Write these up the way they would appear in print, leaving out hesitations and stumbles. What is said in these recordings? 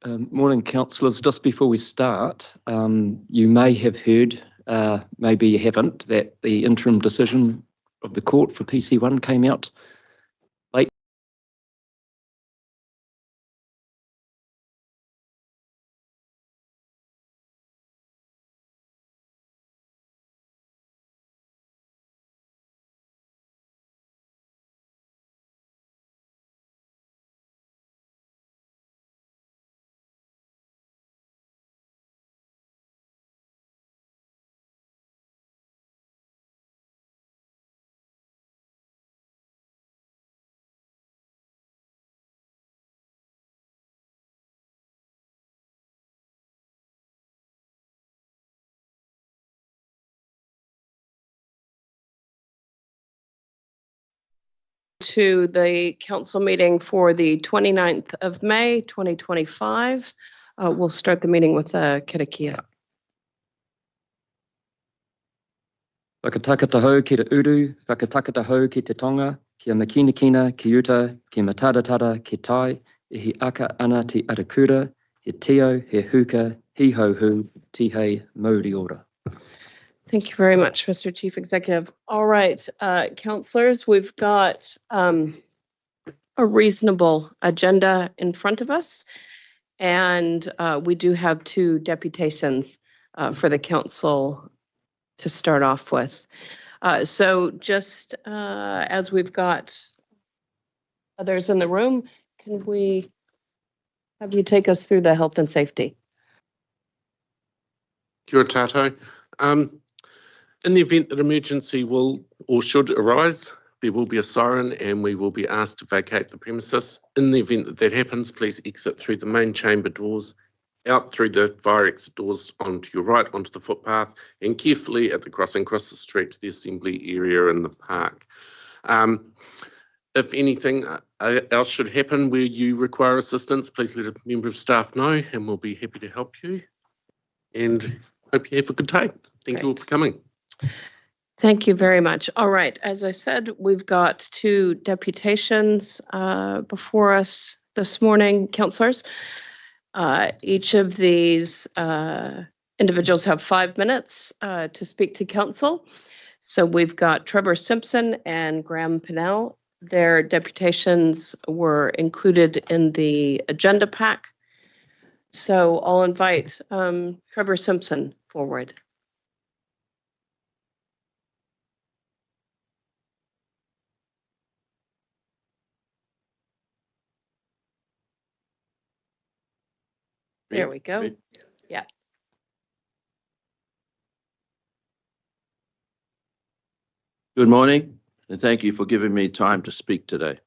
Morning, councillors. Just before we start, you may have heard, maybe you haven't, that the interim decision of the court for PC1 came out late. To the council meeting for the 29th of May, 2025. We'll start the meeting with a karakia. Whakatakataho ki te uru, whakatakataho ki te tonga, kia makinakina, ki uta, ki mataratara, ki tai, ihi aka ana te arakura, he teo, he huka, he ho hu, ti hei mauri ora. Thank you very much, Mr. Chief Executive. All right, councillors, we've got a reasonable agenda in front of us, and we do have two deputations for the council to start off with. So just as we've got others in the room, can we have you take us through the health and safety? Kia ora tātou. In the event that emergency will or should arise, there will be a siren and we will be asked to vacate the premises. In the event that that happens, please exit through the main chamber doors, out through the fire exit doors onto your right, onto the footpath, and carefully at the crossing across the street to the assembly area in the park. If anything else should happen where you require assistance, please let a member of staff know and we'll be happy to help you. And hope you have a good day. Thank you all for coming. Thank you very much. All right, as I said, we've got two deputations before us this morning, councillors. Each of these individuals have 5 minutes to speak to council. So we've got Trevor Simpson and Graham Pinnell. Their deputations were included in the agenda pack. So I'll invite Trevor Simpson forward. There we go. Yeah. Good morning, and thank you for giving me time to speak today.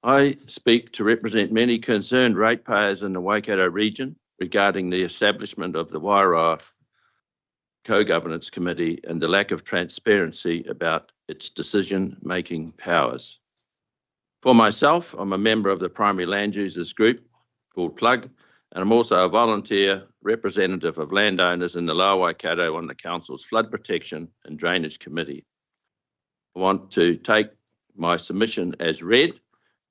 I speak to represent many concerned ratepayers in the Waikato region regarding the establishment of the Wairau Co-Governance Committee and the lack of transparency about its decision-making powers. For myself, I'm a member of the primary land users group called Plug, and I'm also a volunteer representative of landowners in the Lower Waikato on the Council's Flood Protection and Drainage Committee. I want to take my submission as read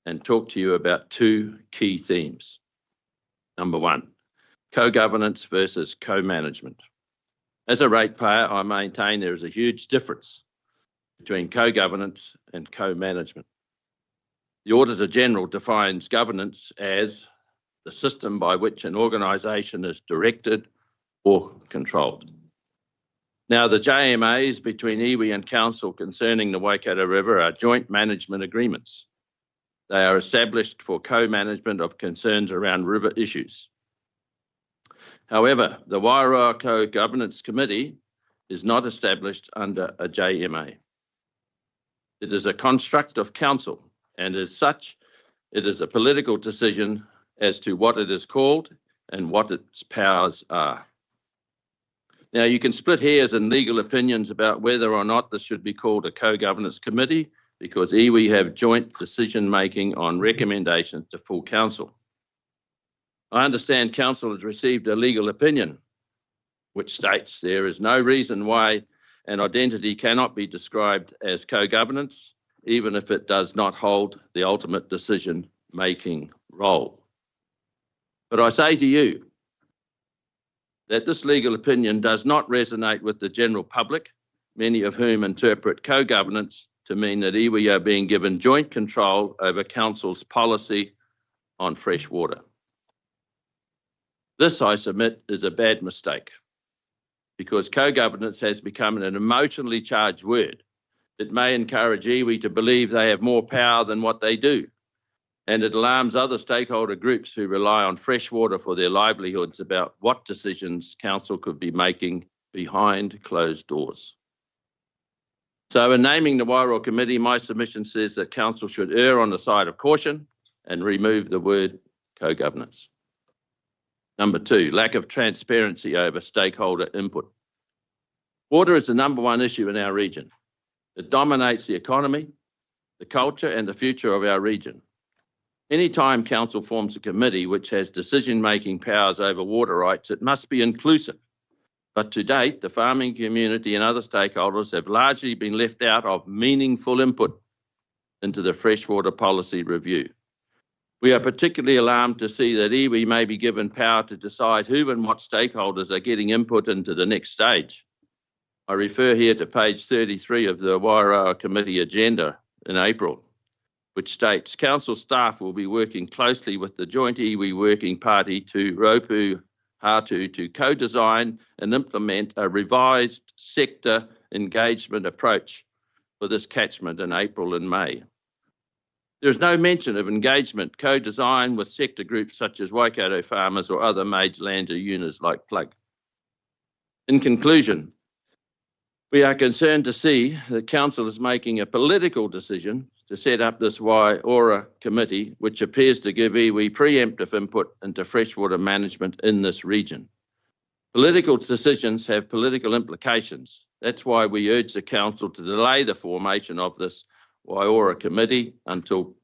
and talk to you about two key themes. Number one, co-governance versus co-management. As a ratepayer, I maintain there is a huge difference between co-governance and co-management. The Auditor General defines governance as the system by which an organisation is directed or controlled. Now, the JMAs between iwi and Council concerning the Waikato River are joint management agreements. They are established for co-management of concerns around river issues. However, the Wairau Co-Governance Committee is not established under a JMA. It is a construct of Council, and as such, it is a political decision as to what it is called and what its powers are. Now, you can split hairs in legal opinions about whether or not this should be called a co-governance committee because iwi have joint decision-making on recommendations to full council. I understand council has received a legal opinion which states there is no reason why an identity cannot be described as co-governance, even if it does not hold the ultimate decision-making role. But I say to you that this legal opinion does not resonate with the general public, many of whom interpret co-governance to mean that iwi are being given joint control over Council's policy on fresh water. This, I submit, is a bad mistake, because co-governance has become an emotionally charged word that may encourage iwi to believe they have more power than what they do, and it alarms other stakeholder groups who rely on fresh water for their livelihoods about what decisions Council could be making behind closed doors. So in naming the Wairoa Committee, my submission says that Council should err on the side of caution and remove the word co-governance. Number 2, lack of transparency over stakeholder input. Water is the #1 issue in our region. It dominates the economy, the culture and the future of our region. Anytime Council forms a committee which has decision-making powers over water rights, it must be inclusive. But to date, the farming community and other stakeholders have largely been left out of meaningful input into the freshwater policy review. We are particularly alarmed to see that iwi may be given power to decide who and what stakeholders are getting input into the next stage. I refer here to page 33 of the Wairoa Committee agenda in April, which states Council staff will be working closely with the Joint Iwi Working Party to Ropu Hatu to co-design and implement a revised sector engagement approach for this catchment in April and May. There is no mention of engagement co-design with sector groups such as Waikato farmers or other major land owners like Plug. In conclusion, we are concerned to see that Council is making a political decision to set up this Wairoa Committee, which appears to give iwi preemptive input into freshwater management in this region. Political decisions have political implications. That's why we urge the Council to delay the formation of this Wairoa Committee until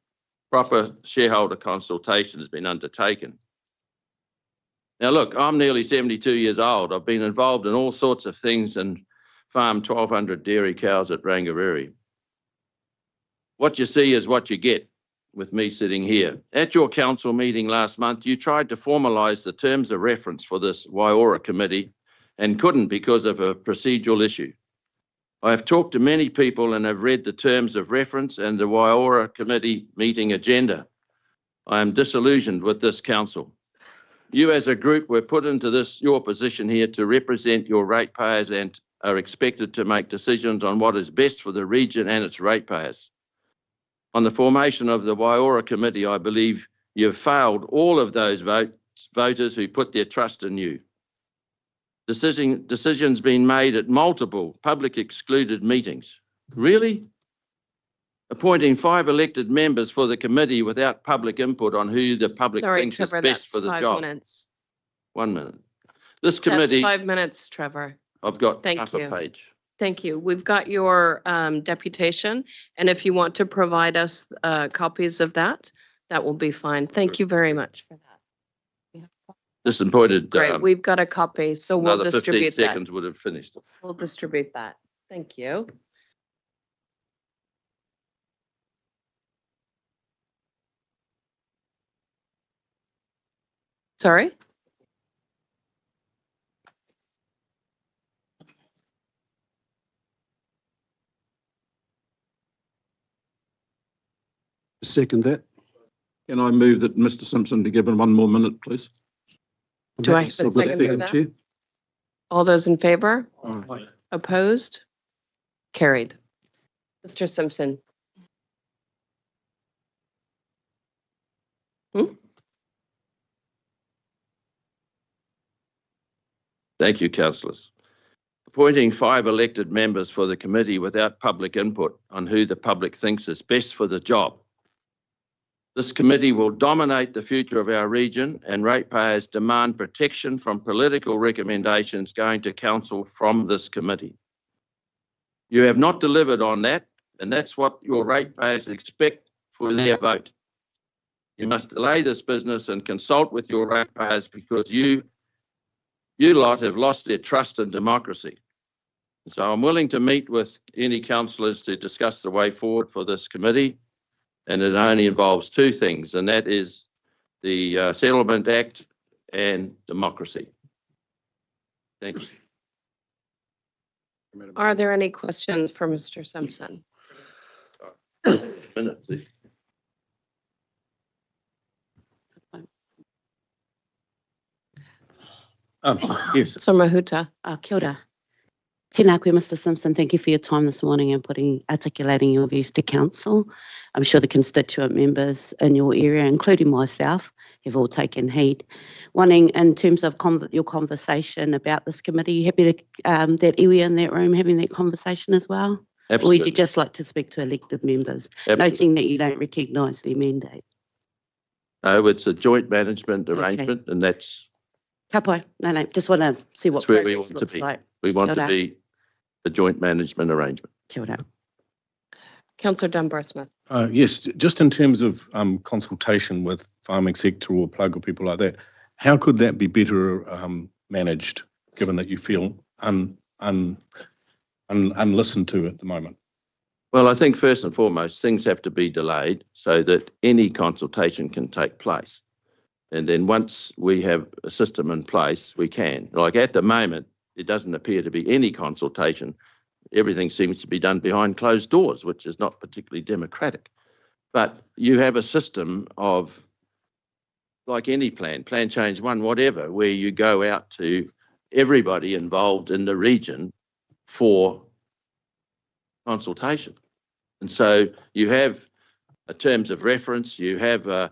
proper shareholder consultation has been undertaken. Now look, I'm nearly 72 years old. I've been involved in all sorts of things and farmed 1,200 dairy cows at Rangireary. What you see is what you get with me sitting here. At your Council meeting last month, you tried to formalise the terms of reference for this Wairoa Committee and couldn't because of a procedural issue. I have talked to many people and have read the terms of reference and the Wairoa Committee meeting agenda. I am disillusioned with this Council. You as a group were put into your position here to represent your ratepayers and are expected to make decisions on what is best for the region and its ratepayers. On the formation of the Wairoa Committee, I believe you have failed all of those voters who put their trust in you. Decisions being made at multiple public excluded meetings. Really? Appointing 5 elected members for the committee without public input on who the public thinks Trevor, is best for the job. 5 minutes. 1 minute. This committee. That's 5 minutes, Trevor. I've got Thank half you. a page. Thank you. We've got your deputation, and if you want to provide us copies of that, that will be fine. Thank you very much for that. This appointed. Great, we've got a copy, so we'll another 15 distribute that. seconds would have finished. We'll distribute that. Thank you. Sorry? Second that. Can I move that Mr. Simpson be given 1 more minute, please? Do I have a second for that? Chair? All those in favor? Aye. Opposed? Carried. Mr. Simpson. Thank you, councillors. Appointing 5 elected members for the committee without public input on who the public thinks is best for the job. This committee will dominate the future of our region, and ratepayers demand protection from political recommendations going to council from this committee. You have not delivered on that, and that's what your ratepayers expect for their vote. You must delay this business and consult with your ratepayers, because you lot have lost their trust in democracy. So I'm willing to meet with any councillors to discuss the way forward for this committee. And it only involves 2 things, and that is the Settlement Act and democracy. Thank you. Are there any questions for Mr. Simpson? Minutes. Yes. So Mahuta. Kia ora. Tēnā koe, Mr. Simpson. Thank you for your time this morning and articulating your views to council. I'm sure the constituent members in your area, including myself, have all taken heed. Wanting, in terms of your conversation about this committee, you happy to that iwi in that room having that conversation as well? Absolutely. Or would you just like to speak to elected members, Absolutely. noting that you don't recognise their mandate? No, it's a joint management arrangement, and that's Ka pai. No, just want to see what where we progress want to looks be. like. We want Kia to ora. be a joint management arrangement. Kia ora. Councillor Dunbar-Smith. Yes, just in terms of consultation with farming sector or plug or people like that, how could that be better managed, given that you feel unlistened to at the moment? Well, I think first and foremost, things have to be delayed so that any consultation can take place. And then once we have a system in place, we can. Like at the moment, it doesn't appear to be any consultation. Everything seems to be done behind closed doors, which is not particularly democratic. But you have a system of, like any plan change one, whatever, where you go out to everybody involved in the region for consultation. And so you have a terms of reference, you have a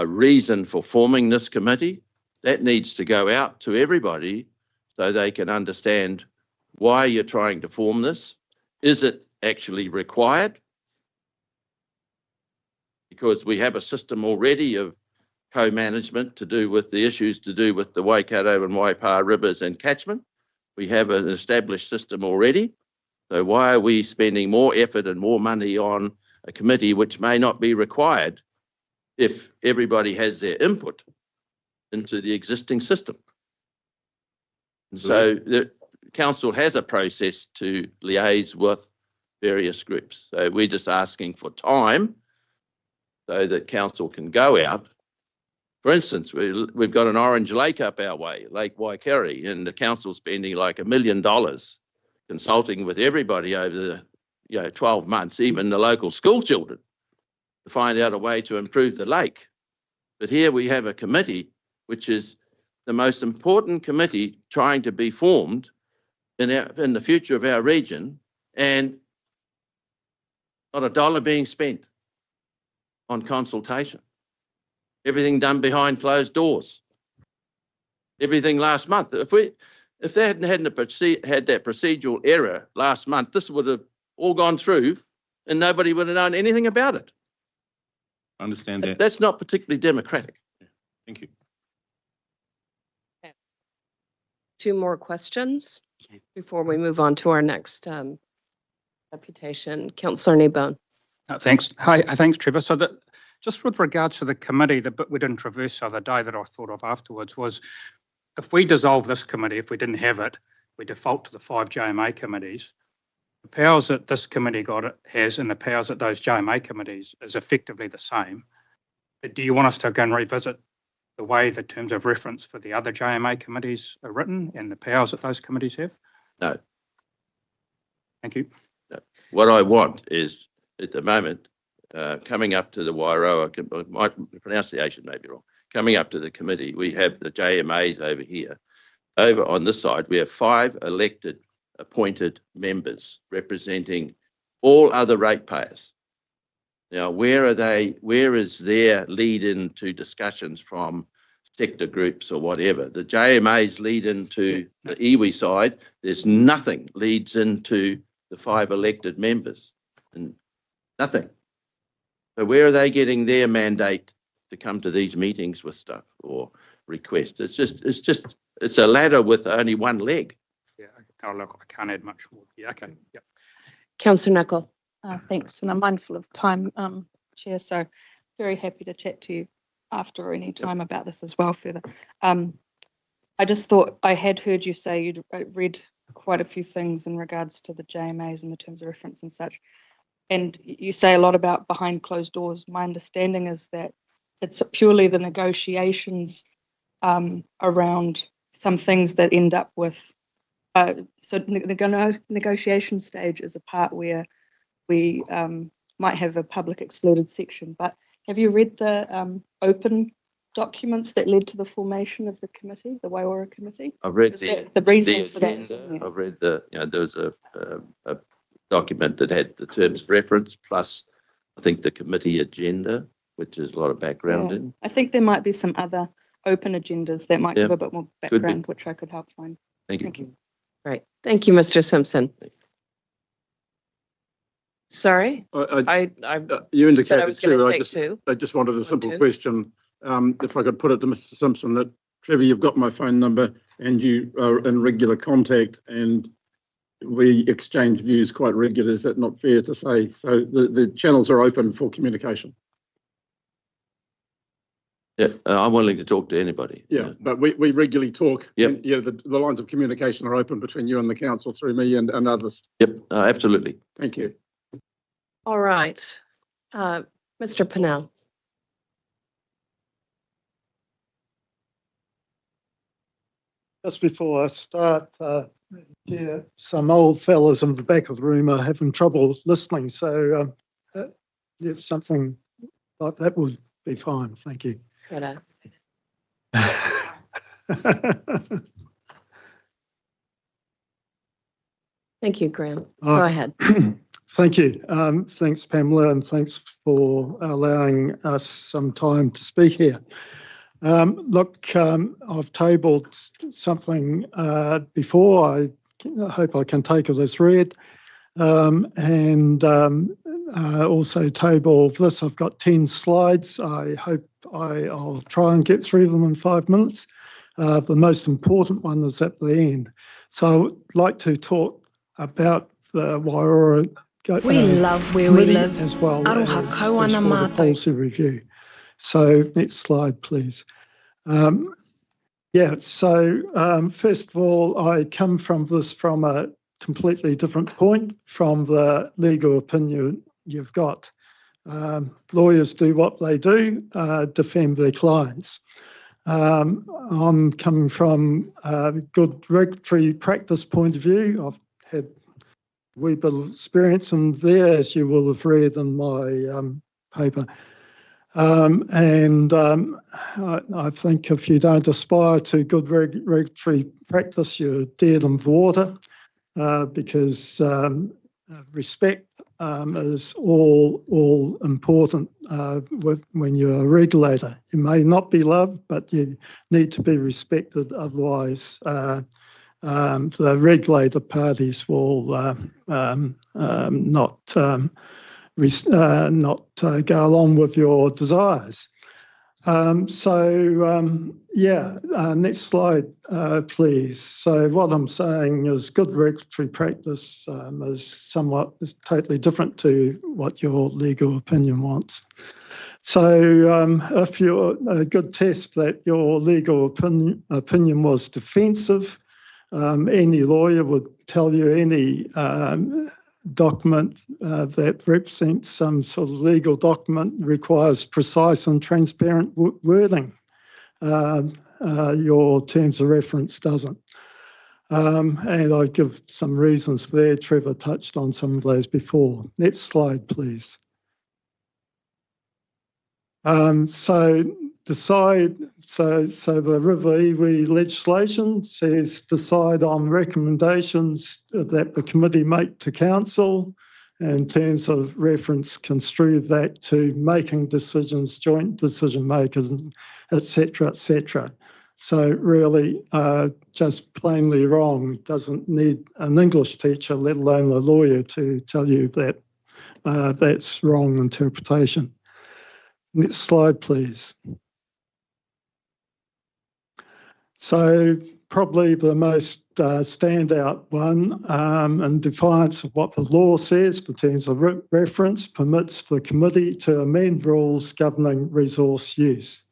reason for forming this committee. That needs to go out to everybody so they can understand why you're trying to form this. Is it actually required? Because we have a system already of co-management to do with the issues to do with the Waikato and Waipa rivers and catchment. We have an established system already. So why are we spending more effort and more money on a committee which may not be required if everybody has their input into the existing system? And so the council has a process to liaise with various groups. So we're just asking for time so that council can go out. For instance, we've got an orange lake up our way, Lake Waikari, and the council's spending like $1 million consulting with everybody over the 12 months, even the local school children, to find out a way to improve the lake. But here we have a committee which is the most important committee trying to be formed in the future of our region, and not a dollar being spent on consultation. Everything done behind closed doors. Everything last month. If they hadn't had that procedural error last month, this would have all gone through and nobody would have known anything about it. I understand that. That's not particularly democratic. Thank you. Two more questions before we move on to our next deputation. Councillor Kneebone. Thanks. Hi, thanks, Trevor. So just with regards to the committee, the bit we didn't traverse the other day that I thought of afterwards was, if we dissolve this committee, if we didn't have it, we default to the 5 JMA committees. The powers that this committee has and the powers that those JMA committees is effectively the same. But do you want us to go and revisit the way the terms of reference for the other JMA committees are written and the powers that those committees have? No. Thank you. No. What I want is, at the moment, coming up to the Wairoa, my pronunciation may be wrong, coming up to the committee, we have the JMAs over here. Over on this side, we have 5 elected, appointed members representing all other ratepayers. Now, where is their lead into discussions from sector groups or whatever? The JMAs lead into the iwi side. There's nothing leads into the 5 elected members, and nothing. So where are they getting their mandate to come to these meetings with stuff or requests? It's a ladder with only one leg. Yeah, I can't add much more. Yeah, okay. Yeah. Councillor Nicol. Thanks, and I'm mindful of time, Chair, so very happy to chat to you after or any time about this as well further. I just thought I had heard you say you'd read quite a few things in regards to the JMAs and the terms of reference and such, and you say a lot about behind closed doors. My understanding is that it's purely the negotiations around some things that end up with, so the negotiation stage is a part where we might have a public excluded section, but have you read the open documents that led to the formation of the committee, the Waiora committee? I've read the reasoning for that. agenda. I've read there was a document that had the terms of reference plus I think the committee agenda, which is a lot of background in. I think there might be some other open agendas that might give a bit more background, which I could help find. Thank you. Thank you. Right. Thank you, Mr. Simpson. Sorry, You indicated said I was going too. to take two. I just wanted a simple two. question. If I could put it to Mr. Simpson, that Trevor, you've got my phone number and you are in regular contact and we exchange views quite regularly. Is that not fair to say? So the channels are open for communication. Yeah, I'm willing to talk to anybody. Yeah, but we regularly talk. Yep. And, yeah, the lines of communication are open between you and the council through me and others. Yep, absolutely. Thank you. All right. Mr. Pennell. Just before I start, some old fellas in the back of the room are having trouble listening, so if something like that would be fine. Thank you. Good. Thank you, Graham. Go ahead. Thank you. Thanks, Pamela, and thanks for allowing us some time to speak here. Look, I've tabled something before. I hope I can take it as read. And also table this. I've got 10 slides. I hope I'll try and get through them in 5 minutes. The most important one is at the end. So I would like to talk about the Waiora we love where we live, as well as the policy review. So next slide, please. So first of all, I come from this from a completely different point from the legal opinion you've got. Lawyers do what they do, defend their clients. I'm coming from a good regulatory practice point of view. I've had a wee bit of experience in there, as you will have read in my paper. I think if you don't aspire to good regulatory practice, you're dead in the water, because respect is all important when you're a regulator. You may not be loved, but you need to be respected. Otherwise, the regulator parties will not go along with your desires. Next slide, please. So what I'm saying is good regulatory practice is totally different to what your legal opinion wants. So if you're a good test that your legal opinion was defensive, any lawyer would tell you any document that represents some sort of legal document requires precise and transparent wording. Your terms of reference doesn't. And I give some reasons there. Trevor touched on some of those before. Next slide, please. The River Iwi legislation says decide on recommendations that the committee make to council, in terms of reference, construe that to making decisions, joint decision makers, etc., etc. So really, just plainly wrong. Doesn't need an English teacher, let alone a lawyer, to tell you that that's wrong interpretation. Next slide, please. So probably the most standout one, in defiance of what the law says, the terms of reference permits the committee to amend rules governing resource use.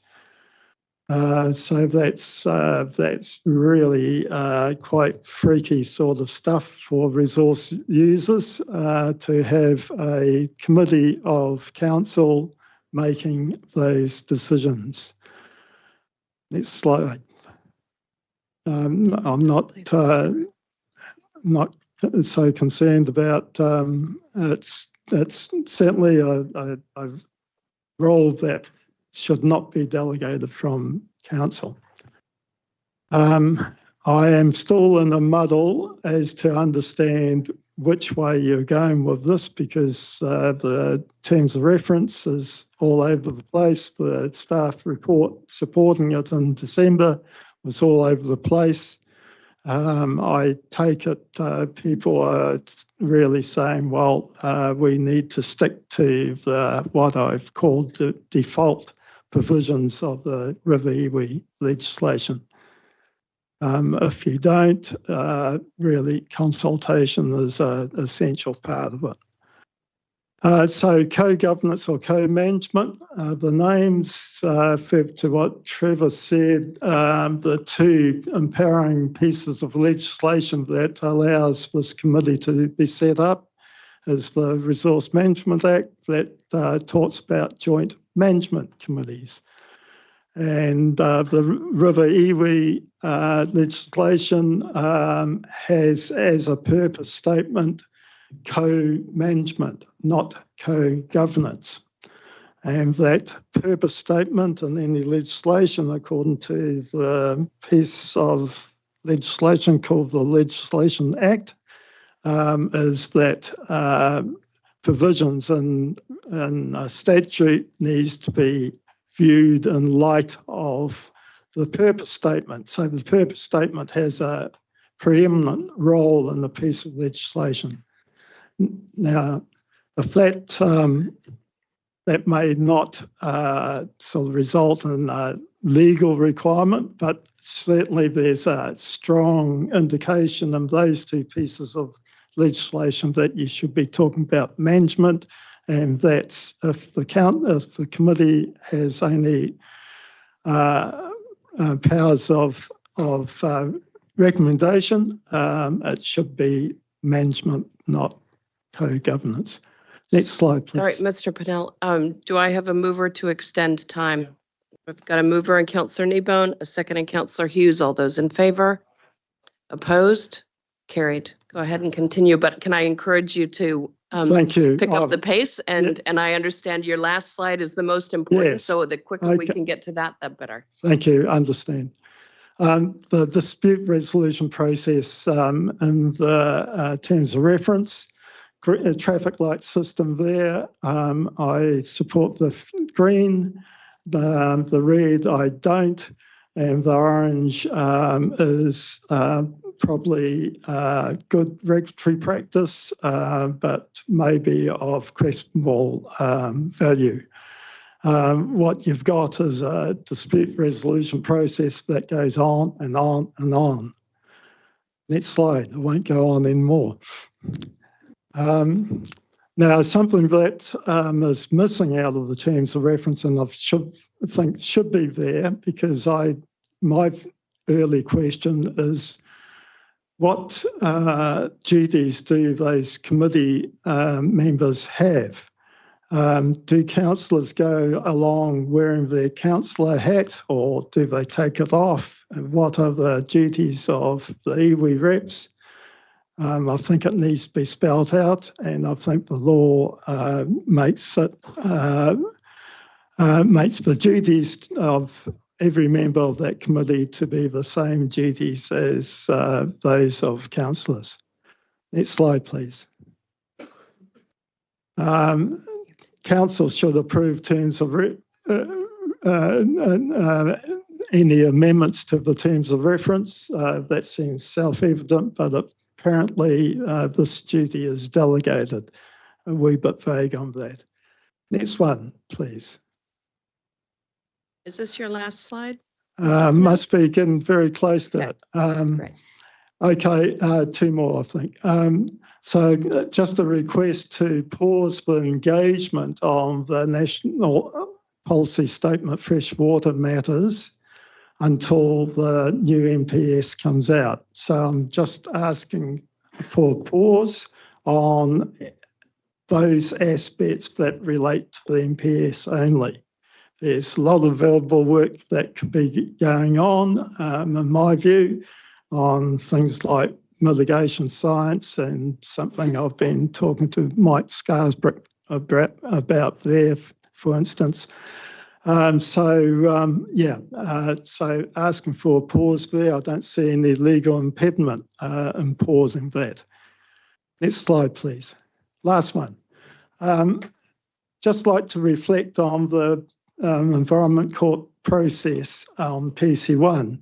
So that's really quite freaky sort of stuff for resource users, to have a committee of council making those decisions. Next slide. I'm not so concerned about it's certainly a role that should not be delegated from council. I am still in a muddle as to understand which way you're going with this, because the terms of reference is all over the place. The staff report supporting it in December was all over the place. I take it people are really saying, well, we need to stick to what I've called the default provisions of the River Iwi legislation. If you don't, really consultation is an essential part of it. So co-governance or co-management, the names, to what Trevor said, the two empowering pieces of legislation that allows this committee to be set up is the Resource Management Act that talks about joint management committees. And the River Iwi legislation has as a purpose statement co-management, not co-governance. And that purpose statement in any legislation, according to the piece of legislation called the Legislation Act, is that provisions in a statute needs to be viewed in light of the purpose statement. So the purpose statement has a preeminent role in the piece of legislation. Now, if that may not sort of result in a legal requirement, but certainly there's a strong indication in those two pieces of legislation that you should be talking about management. And that's if the committee has only powers of recommendation, it should be management, not co-governance. Next slide, please. All right, Mr. Pennell, do I have a mover to extend time? We've got a mover in Councillor Kneebone, a second in Councillor Hughes. All those in favour? Opposed? Carried. Go ahead and continue, but can I encourage you to Thank you. pick up the pace? And I understand your last slide is the most important, Yes. so the quicker we can get to that, the better. Thank you. Understand. The dispute resolution process in the terms of reference, traffic light system there, I support the green, the red I don't, and the orange is probably good regulatory practice, but maybe of questionable value. What you've got is a dispute resolution process that goes on and on and on. Next slide. I won't go on anymore. Now, something that is missing out of the terms of reference, and I think should be there, because my early question is, what duties do those committee members have? Do councillors go along wearing their councillor hat, or do they take it off? And what are the duties of the iwi reps? I think it needs to be spelled out, and I think the law makes the duties of every member of that committee to be the same duties as those of councillors. Next slide, please. Council should approve terms of any amendments to the terms of reference. That seems self-evident, but apparently this duty is delegated. A wee bit vague on that. Next one, please. Is this your last slide? Must be getting very close to it. Great. Okay, two more, I think. So just a request to pause the engagement on the National Policy Statement Freshwater Matters until the new MPS comes out. So I'm just asking for a pause on those aspects that relate to the MPS only. there's a lot of valuable work that could be going on, in my view, on things like mitigation science, and something I've been talking to Mike Scarsbrook about there, for instance. So asking for a pause there, I don't see any legal impediment in pausing that. Next slide, please. Last one. Just like to reflect on the Environment Court process on PC1.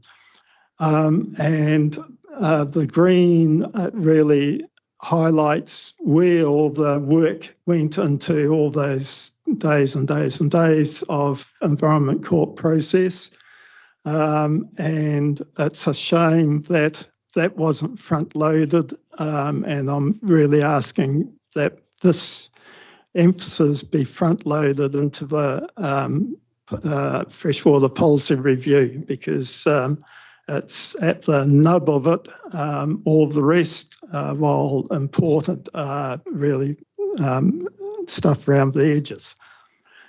And the green really highlights where all the work went into all those days and days and days of Environment Court process. And it's a shame that that wasn't front-loaded, and I'm really asking that this emphasis be front-loaded into the freshwater policy review, because it's at the nub of it. All the rest, while important, are really stuff around the edges.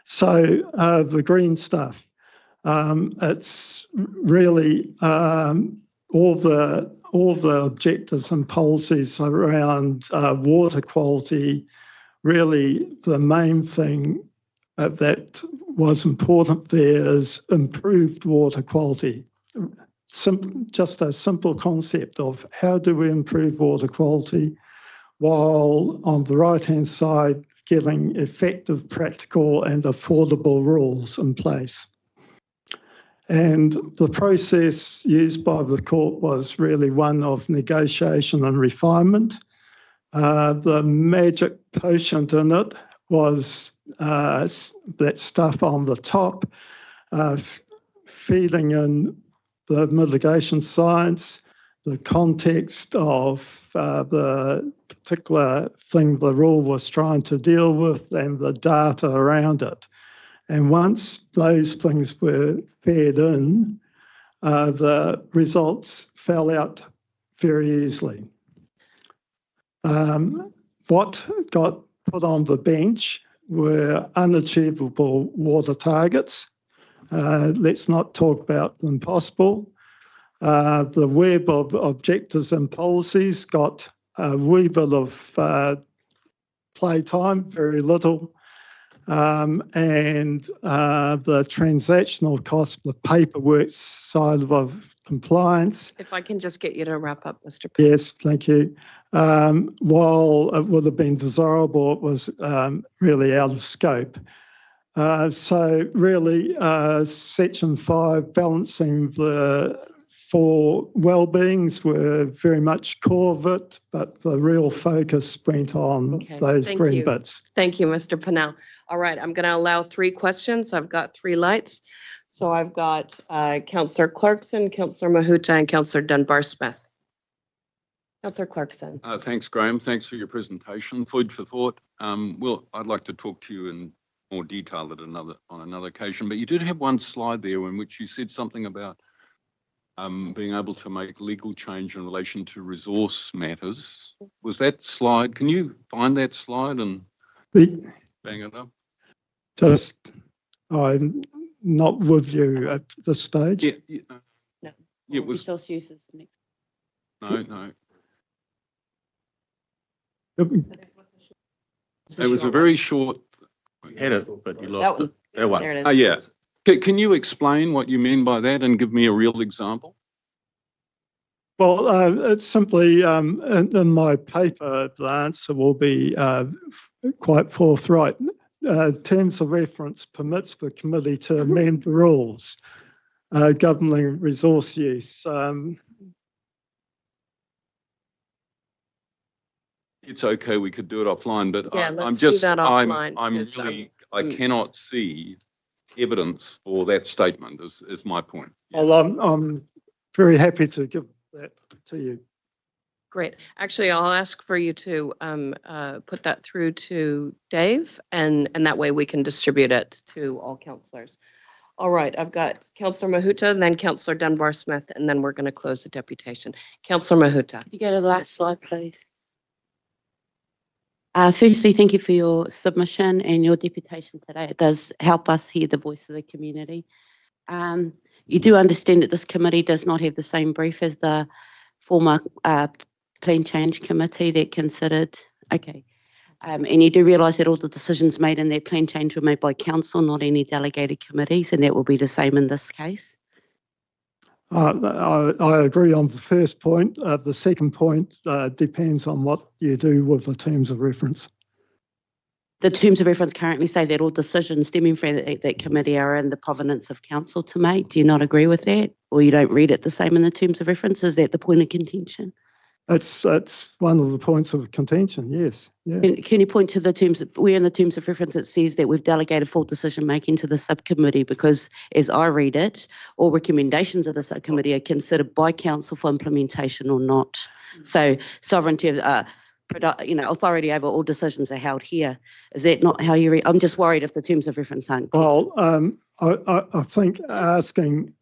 So the green stuff, it's really all the objectives and policies around water quality. Really, the main thing that was important there is improved water quality. Just a simple concept of how do we improve water quality while on the right-hand side getting effective, practical and affordable rules in place. And the process used by the court was really one of negotiation and refinement. The magic potion in it was that stuff on the top, feeding in the mitigation science, the context of the particular thing the rule was trying to deal with, and the data around it. And once those things were fed in, the results fell out very easily. What got put on the bench were unachievable water targets. Let's not talk about the impossible. The web of objectives and policies got a wee bit of playtime, very little. And the transactional cost, the paperwork side of compliance. If I can just get you to wrap up, Mr. Pitt. Yes, thank you. While it would have been desirable, it was really out of scope. So really, Section 5, balancing the four well-beings, were very much core of it, but the real focus went on those green bits. Thank you, Mr. Pennell. All right, I'm going to allow 3 questions. I've got 3 lights. So I've got Councillor Clarkson, Councillor Mahuta, and Councillor Dunbar-Smith. Councillor Clarkson. Thanks, Graham. Thanks for your presentation. Food for thought. Well, I'd like to talk to you in more detail on another occasion, but you did have one slide there in which you said something about being able to make legal change in relation to resource matters. Was that slide? Can you find that slide and bang it up? Just, I'm not with you at this stage. Yeah. No. It was. Resource uses next. No. It was a very short. You had it, but you lost it. That one. There it is. Oh, yeah. Can you explain what you mean by that and give me a real example? Well, it's simply in my paper, the answer will be quite forthright. Terms of reference permits the committee to amend the rules governing resource use. It's okay, we could do it offline, but Yeah, I'm let's do just, that offline, I'm because, really, I cannot see evidence for that statement is my point. Well, I'm very happy to give that to you. Great. Actually, I'll ask for you to put that through to Dave, and that way we can distribute it to all councillors. All right, I've got Councillor Mahuta and then Councillor Dunbar-Smith, and then we're going to close the deputation. Councillor Mahuta. Could you go to the last slide, please? Firstly, thank you for your submission and your deputation today. It does help us hear the voice of the community. You do understand that this committee does not have the same brief as the former Plan Change Committee that considered, okay. And you do realise that all the decisions made in that plan change were made by council, not any delegated committees, and that will be the same in this case. I agree on the first point. The second point depends on what you do with the terms of reference. The terms of reference currently say that all decisions stemming from that committee are in the provenance of council to make. Do you not agree with that? Or you don't read it the same in the terms of reference? Is that the point of contention? It's one of the points of contention, yes. Yeah. Can you point to the terms, where in the terms of reference it says that we've delegated full decision making to the subcommittee? Because as I read it, all recommendations of the subcommittee are considered by council for implementation or not. So sovereignty, authority over all decisions are held here. Is that not how you read? I'm just worried if the terms of reference aren't clear. Well, I think asking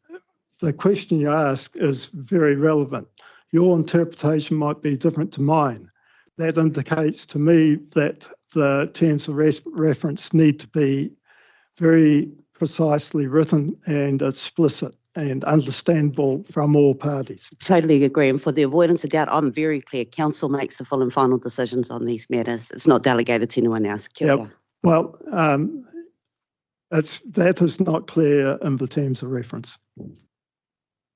the question you ask is very relevant. Your interpretation might be different to mine. That indicates to me that the terms of reference need to be very precisely written and explicit and understandable from all parties. Totally agree. And for the avoidance of doubt, I'm very clear. Council makes the full and final decisions on these matters. It's not delegated to anyone else. Yep. Well, that is not clear in the terms of reference.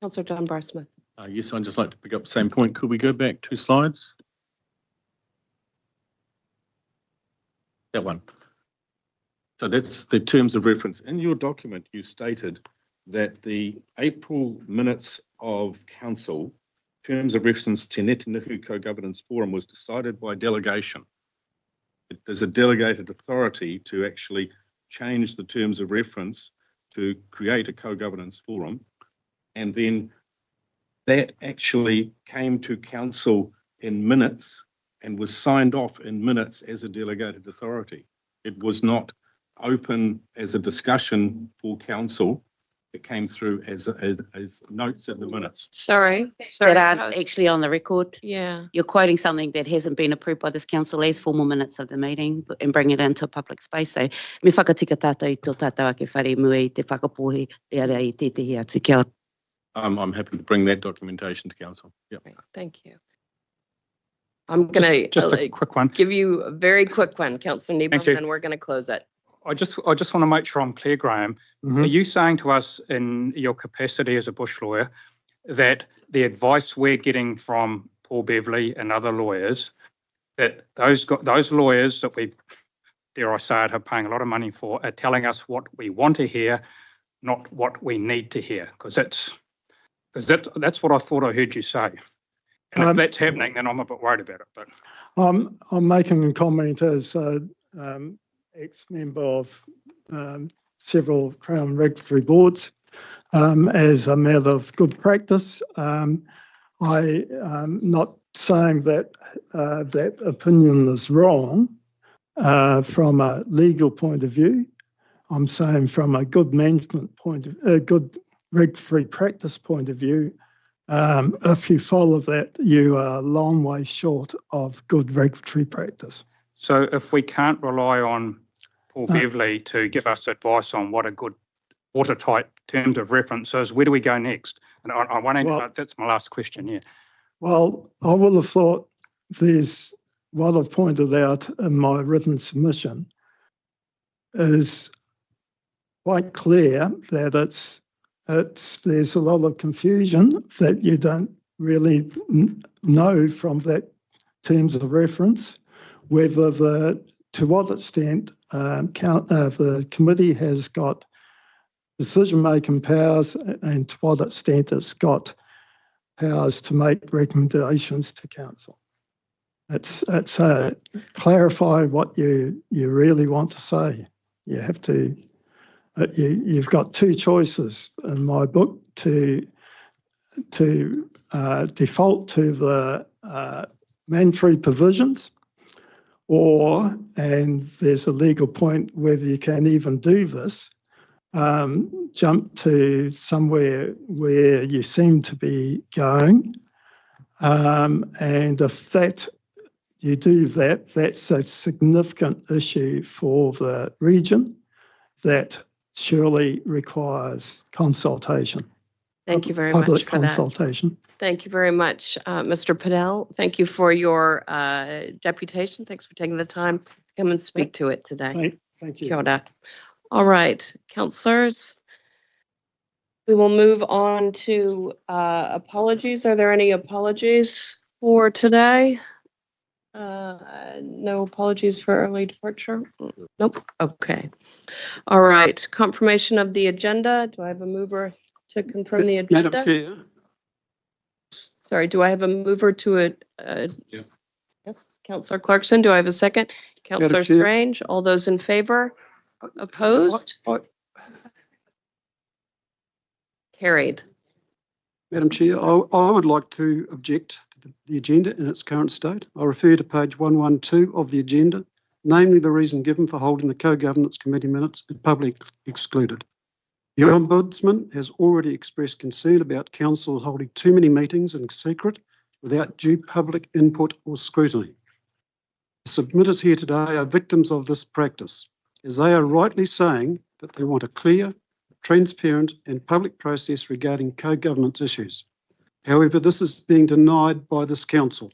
Councillor Dunbar-Smith. Yes, I'd just like to pick up the same point. Could we go back 2 slides? That one. So that's the terms of reference. In your document, you stated that the April minutes of council, terms of reference Te Neti Nuku Co-Governance Forum, was decided by delegation. There's a delegated authority to actually change the terms of reference to create a co-governance forum, and then that actually came to council in minutes and was signed off in minutes as a delegated authority. It was not open as a discussion for council. It came through as notes in the minutes. Sorry. That aren't actually on the record. Yeah. You're quoting something that hasn't been approved by this council as formal minutes of the meeting and bring it into a public space. So, me whakatika tātou I tō tātou ake whare mui te whakapohe rea I tētahi atu kia ora. I'm happy to bring that documentation to council. Yep. Great, thank you. I'm going to just a quick one. Give you a very quick one, Councillor Thank you. Niebel, and we're going to close it. I just want to make sure I'm clear, Graham. Are you saying to us in your capacity as a bush lawyer that the advice we're getting from Paul Beverley and other lawyers, that those lawyers that we, dare I say it, are paying a lot of money for, are telling us what we want to hear, not what we need to hear? Because that's what I thought I heard you say. And if that's happening, then I'm a bit worried about it. But I'm making a comment as ex-member of several Crown regulatory boards as a matter of good practice. I'm not saying that that opinion is wrong from a legal point of view. I'm saying from a good management point of view, good regulatory practice point of view, if you follow that, you are a long way short of good regulatory practice. so if we can't rely on Paul Beverley to give us advice on what a good watertight terms of reference is, where do we go next? And I won't, that's my last question, yeah. Well, I would have thought there's what I've pointed out in my written submission is quite clear that there's a lot of confusion that you don't really know from that terms of reference whether to what extent the committee has got decision-making powers and to what extent it's got powers to make recommendations to council. It's clarify what you really want to say. You have to. You've got 2 choices in my book: to default to the mandatory provisions, and there's a legal point whether you can even do this, jump to somewhere where you seem to be going, and if that you do that, that's a significant issue for the region that surely requires consultation. Thank you very Public much for that. consultation. Thank you very much, Mr. Patel. Thank you for your deputation. Thanks for taking the time to come and speak to it today. Thank you. Kia ora. All right, councillors. We will move on to apologies. Are there any apologies for today? No apologies for early departure? Nope. Okay. All right. Confirmation of the agenda. Do I have a mover to confirm the agenda? Madam Chair. Sorry, do I have a mover to it? Yeah. Yes, Councillor Clarkson. Do I have a second? Councillor Chair. Strange. All those in favor? Opposed? Carried. Madam Chair, I would like to object to the agenda in its current state. I refer to page 112 of the agenda, namely the reason given for holding the co-governance committee minutes in public excluded. The Ombudsman has already expressed concern about council holding too many meetings in secret without due public input or scrutiny. The submitters here today are victims of this practice, as they are rightly saying that they want a clear, transparent and public process regarding co-governance issues. However, this is being denied by this council.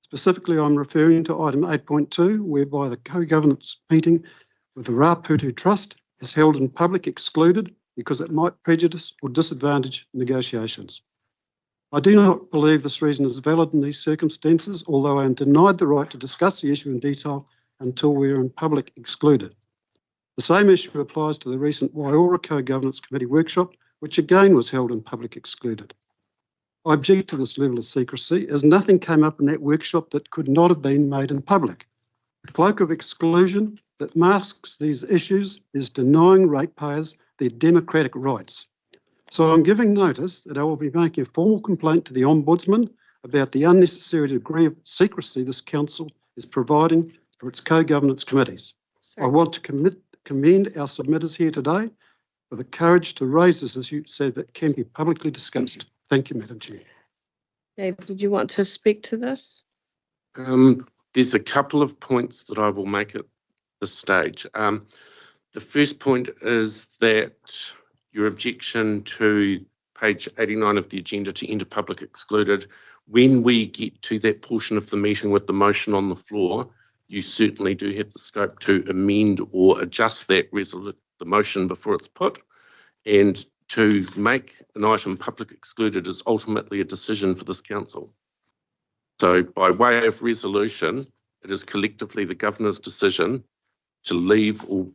Specifically, I'm referring to item 8.2, whereby the co-governance meeting with the Raputu Trust is held in public excluded because it might prejudice or disadvantage negotiations. I do not believe this reason is valid in these circumstances, although I am denied the right to discuss the issue in detail until we are in public excluded. The same issue applies to the recent Waiora Co-Governance Committee workshop, which again was held in public excluded. I object to this level of secrecy, as nothing came up in that workshop that could not have been made in public. The cloak of exclusion that masks these issues is denying ratepayers their democratic rights. So I'm giving notice that I will be making a formal complaint to the Ombudsman about the unnecessary degree of secrecy this council is providing for its co-governance committees. I want to commend our submitters here today for the courage to raise this issue so that can be publicly discussed. Thank you, Madam Chair. Dave, did you want to speak to this? There's a couple of points that I will make at this stage. The first point is that your objection to page 89 of the agenda to enter public excluded, when we get to that portion of the meeting with the motion on the floor, you certainly do have the scope to amend or adjust that the motion before it's put, and to make an item public excluded is ultimately a decision for this council. So by way of resolution, it is collectively the governor's decision to leave or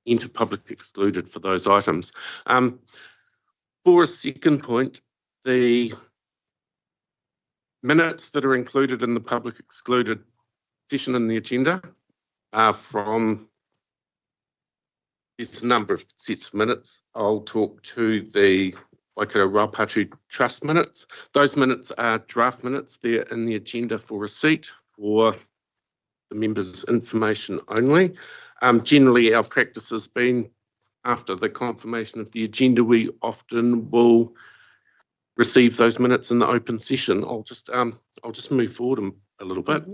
enter public excluded for those items. For a second point, the minutes that are included in the public excluded session in the agenda are from this number of sets of minutes. I'll talk to the Waikato Raputu Trust minutes. Those minutes are draft minutes. They're in the agenda for receipt for the members' information only. Generally, our practice has been, after the confirmation of the agenda, we often will receive those minutes in the open session. I'll just move forward a little bit.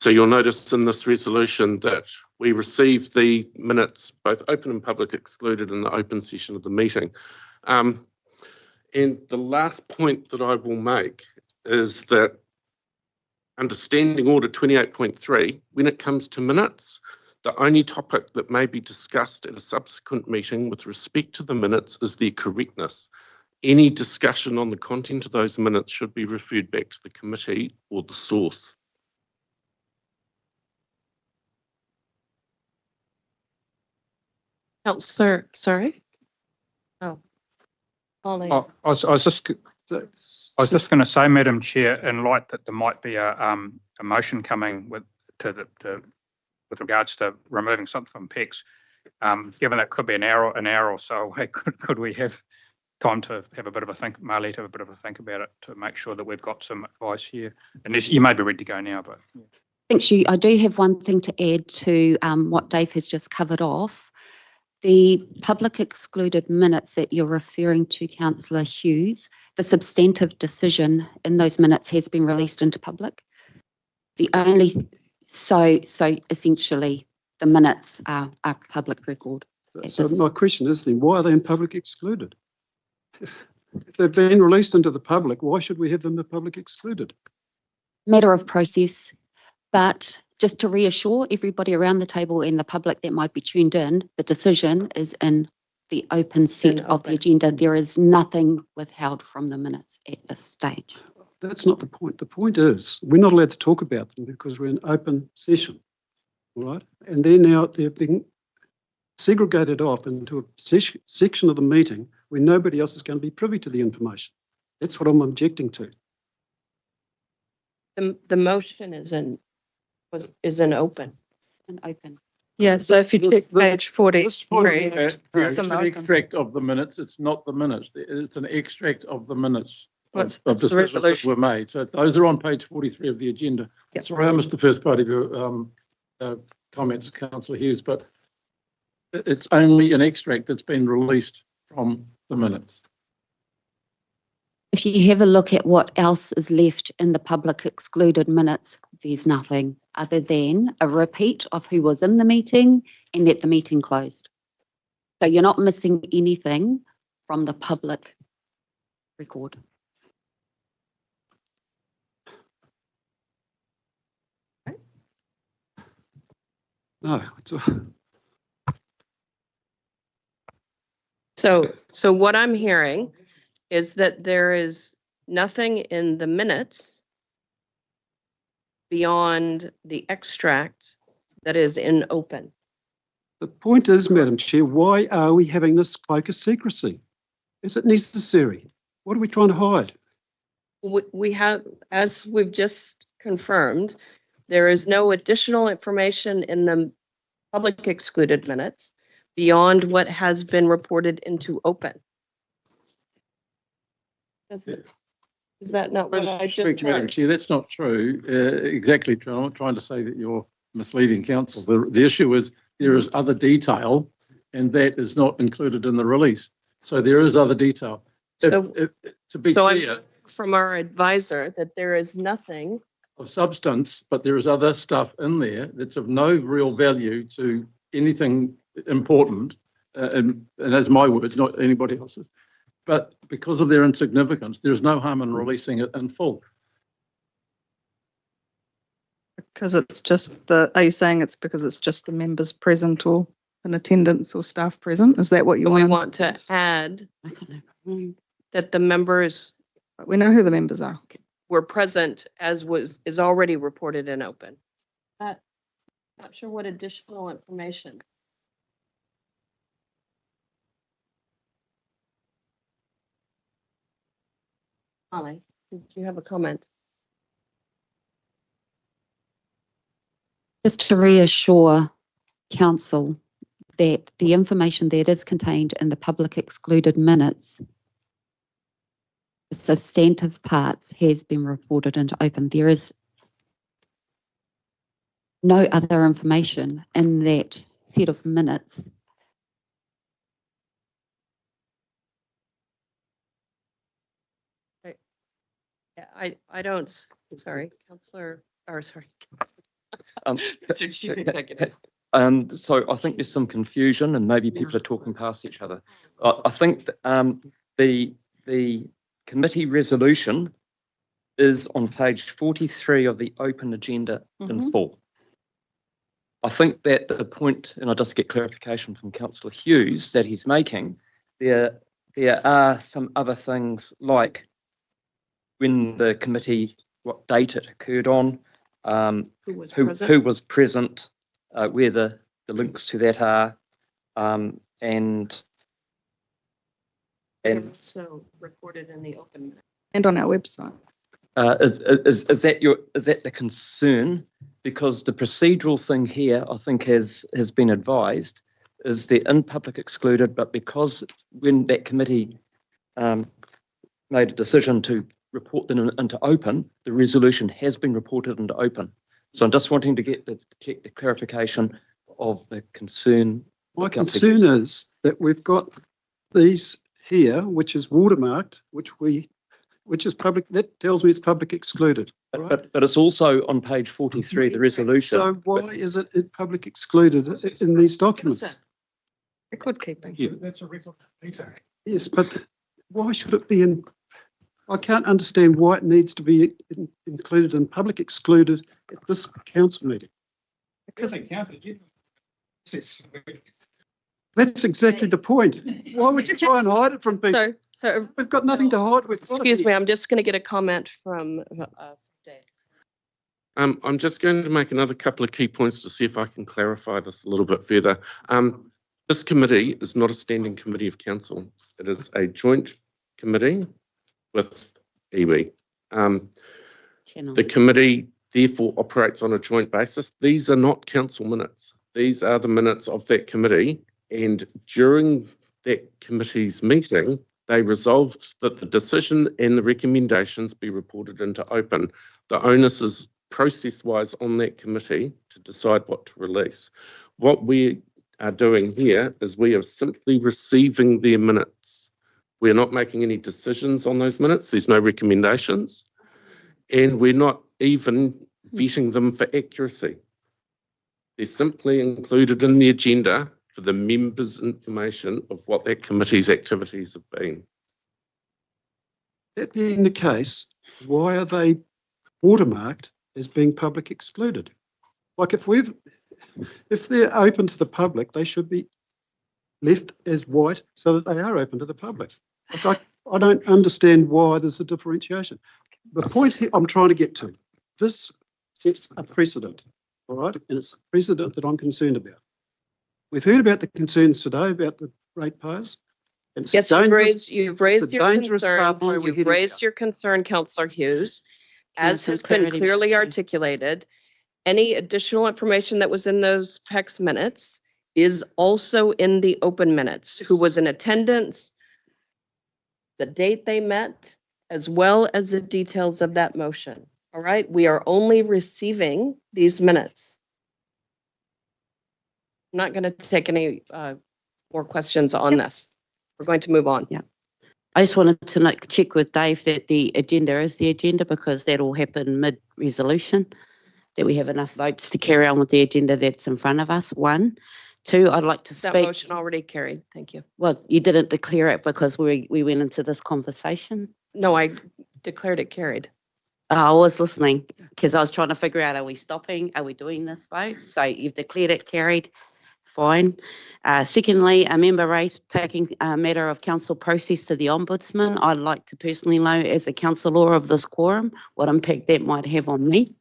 So you'll notice in this resolution that we received the minutes, both open and public excluded, in the open session of the meeting. And the last point that I will make is that understanding Order 28.3, when it comes to minutes, the only topic that may be discussed at a subsequent meeting with respect to the minutes is their correctness. Any discussion on the content of those minutes should be referred back to the committee or the source. Councillor, sorry? Oh, Ollie. I was just going to say, Madam Chair, in light that there might be a motion coming with regards to removing something from PECs, given it could be an hour or so away, could we have time to have a bit of a think, Marley, to have a bit of a think about it to make sure that we've got some advice here? And you may be ready to go now, but. Yeah. Thanks, you. I do have one thing to add to what Dave has just covered off. The public excluded minutes that you're referring to, Councillor Hughes, the substantive decision in those minutes has been released into public. The only, so essentially the minutes are public record. So my question is then, why are they in public excluded? If they've been released into the public, why should we have them in public excluded? Matter of process, but just to reassure everybody around the table and the public that might be tuned in, the decision is in the open set of the agenda. There is nothing withheld from the minutes at this stage. That's not the point. The point is we're not allowed to talk about them because we're in open session, all right? And they're being segregated off into a section of the meeting where nobody else is going to be privy to the information. That's what I'm objecting to. The motion is in open. An open. Yeah, so if you check page 43, It's an extract of the minutes. It's not the minutes. It's an extract of the minutes of decisions that were made. So those are on page 43 of the agenda. Yep. Sorry, I missed the first part of your comments, Councillor Hughes, but it's only an extract that's been released from the minutes. If you have a look at what else is left in the public excluded minutes, there's nothing other than a repeat of who was in the meeting and that the meeting closed. So you're not missing anything from the public record. No, it's So what I'm hearing is that there is nothing in the minutes beyond the extract that is in open. the point is, Madam Chair, why are we having this cloak of secrecy? Is it necessary? What are we trying to hide? We have, as we've just confirmed, there is no additional information in the public excluded minutes beyond what has been reported into open. Is that not what I just Madam heard? Chair, that's not true. Exactly true. I'm not trying to say that you're misleading council. The issue is there is other detail and that is not included in the release. So there is other detail. To be clear, from our advisor that there is nothing of substance, but there is other stuff in there that's of no real value to anything important, and that's my words, not anybody else's. But because of their insignificance, there is no harm in releasing it in full. because it's just are you saying it's because it's just the members present or in attendance or staff present? Is that what you want to add that the members we know who the members are. were present as is already reported in open? Not sure what additional information. Holly, did you have a comment? Just to reassure council that the information that is contained in the public excluded minutes, the substantive parts has been reported into open. There is no other information in that set of minutes. Yeah, I don't, sorry, Councillor, or sorry. So I think there's some confusion and maybe people are talking past each other. I think that, the committee resolution is on page 43 of the open agenda in full. I think that the point, and I'll just get clarification from Councillor Hughes that he's making, there are some other things like when the committee, what date it occurred on, who was present, where the links to that are, and also reported in the open minute. And on our website. Is that the concern? Because the procedural thing here, I think, has been advised, is they're in public excluded, but because when that committee made a decision to report them into open, the resolution has been reported into open. So I'm just wanting to check the clarification of the concern. My concern is that we've got these here, which is watermarked, which we which is public, that tells me it's public excluded. Right? But it's also on page 43, the resolution. So why is it public excluded in these documents? Record keeping. That's a record, Peter. Yes, but why should it be in? I can't understand why it needs to be included in public excluded at this council meeting. Because they counted, you. That's exactly the point. Why would you try and hide it from people? So We've got nothing to hide. Excuse me, I'm just going to get a comment from Dave. I'm just going to make another couple of key points to see if I can clarify this a little bit further. This committee is not a standing committee of council. It is a joint committee with iwi. The committee therefore operates on a joint basis. These are not council minutes. These are the minutes of that committee. And during that committee's meeting, they resolved that the decision and the recommendations be reported into open. The onus is process-wise on that committee to decide what to release. What we are doing here is we are simply receiving their minutes. We're not making any decisions on those minutes. There's no recommendations. And we're not even vetting them for accuracy. They're simply included in the agenda for the members' information of what that committee's activities have been. That being the case, why are they watermarked as being public excluded? Like if they're open to the public, they should be left as white so that they are open to the public. Like I don't understand why there's a differentiation. The point here I'm trying to get to, this sets a precedent, all right? And it's a precedent that I'm concerned about. We've heard about the concerns today about the ratepayers. Yes, you've raised your concern. You've raised your concern, Councillor Hughes. As has been clearly articulated, any additional information that was in those PEC's minutes is also in the open minutes. Who was in attendance, the date they met, as well as the details of that motion. All right, we are only receiving these minutes. I'm not going to take any more questions on this. We're going to move on. Yeah. I just wanted to check with Dave that the agenda is the agenda, because that will happen mid-resolution, that we have enough votes to carry on with the agenda that's in front of us, 1. 2, I'd like to speak. That motion already carried. Thank you. Well, you didn't declare it because we went into this conversation. No, I declared it carried. I was listening because I was trying to figure out, are we stopping? Are we doing this vote? So you've declared it carried. Fine. Secondly, a member raised taking a matter of council process to the Ombudsman. I'd like to personally know, as a councillor of this quorum, what impact that might have on me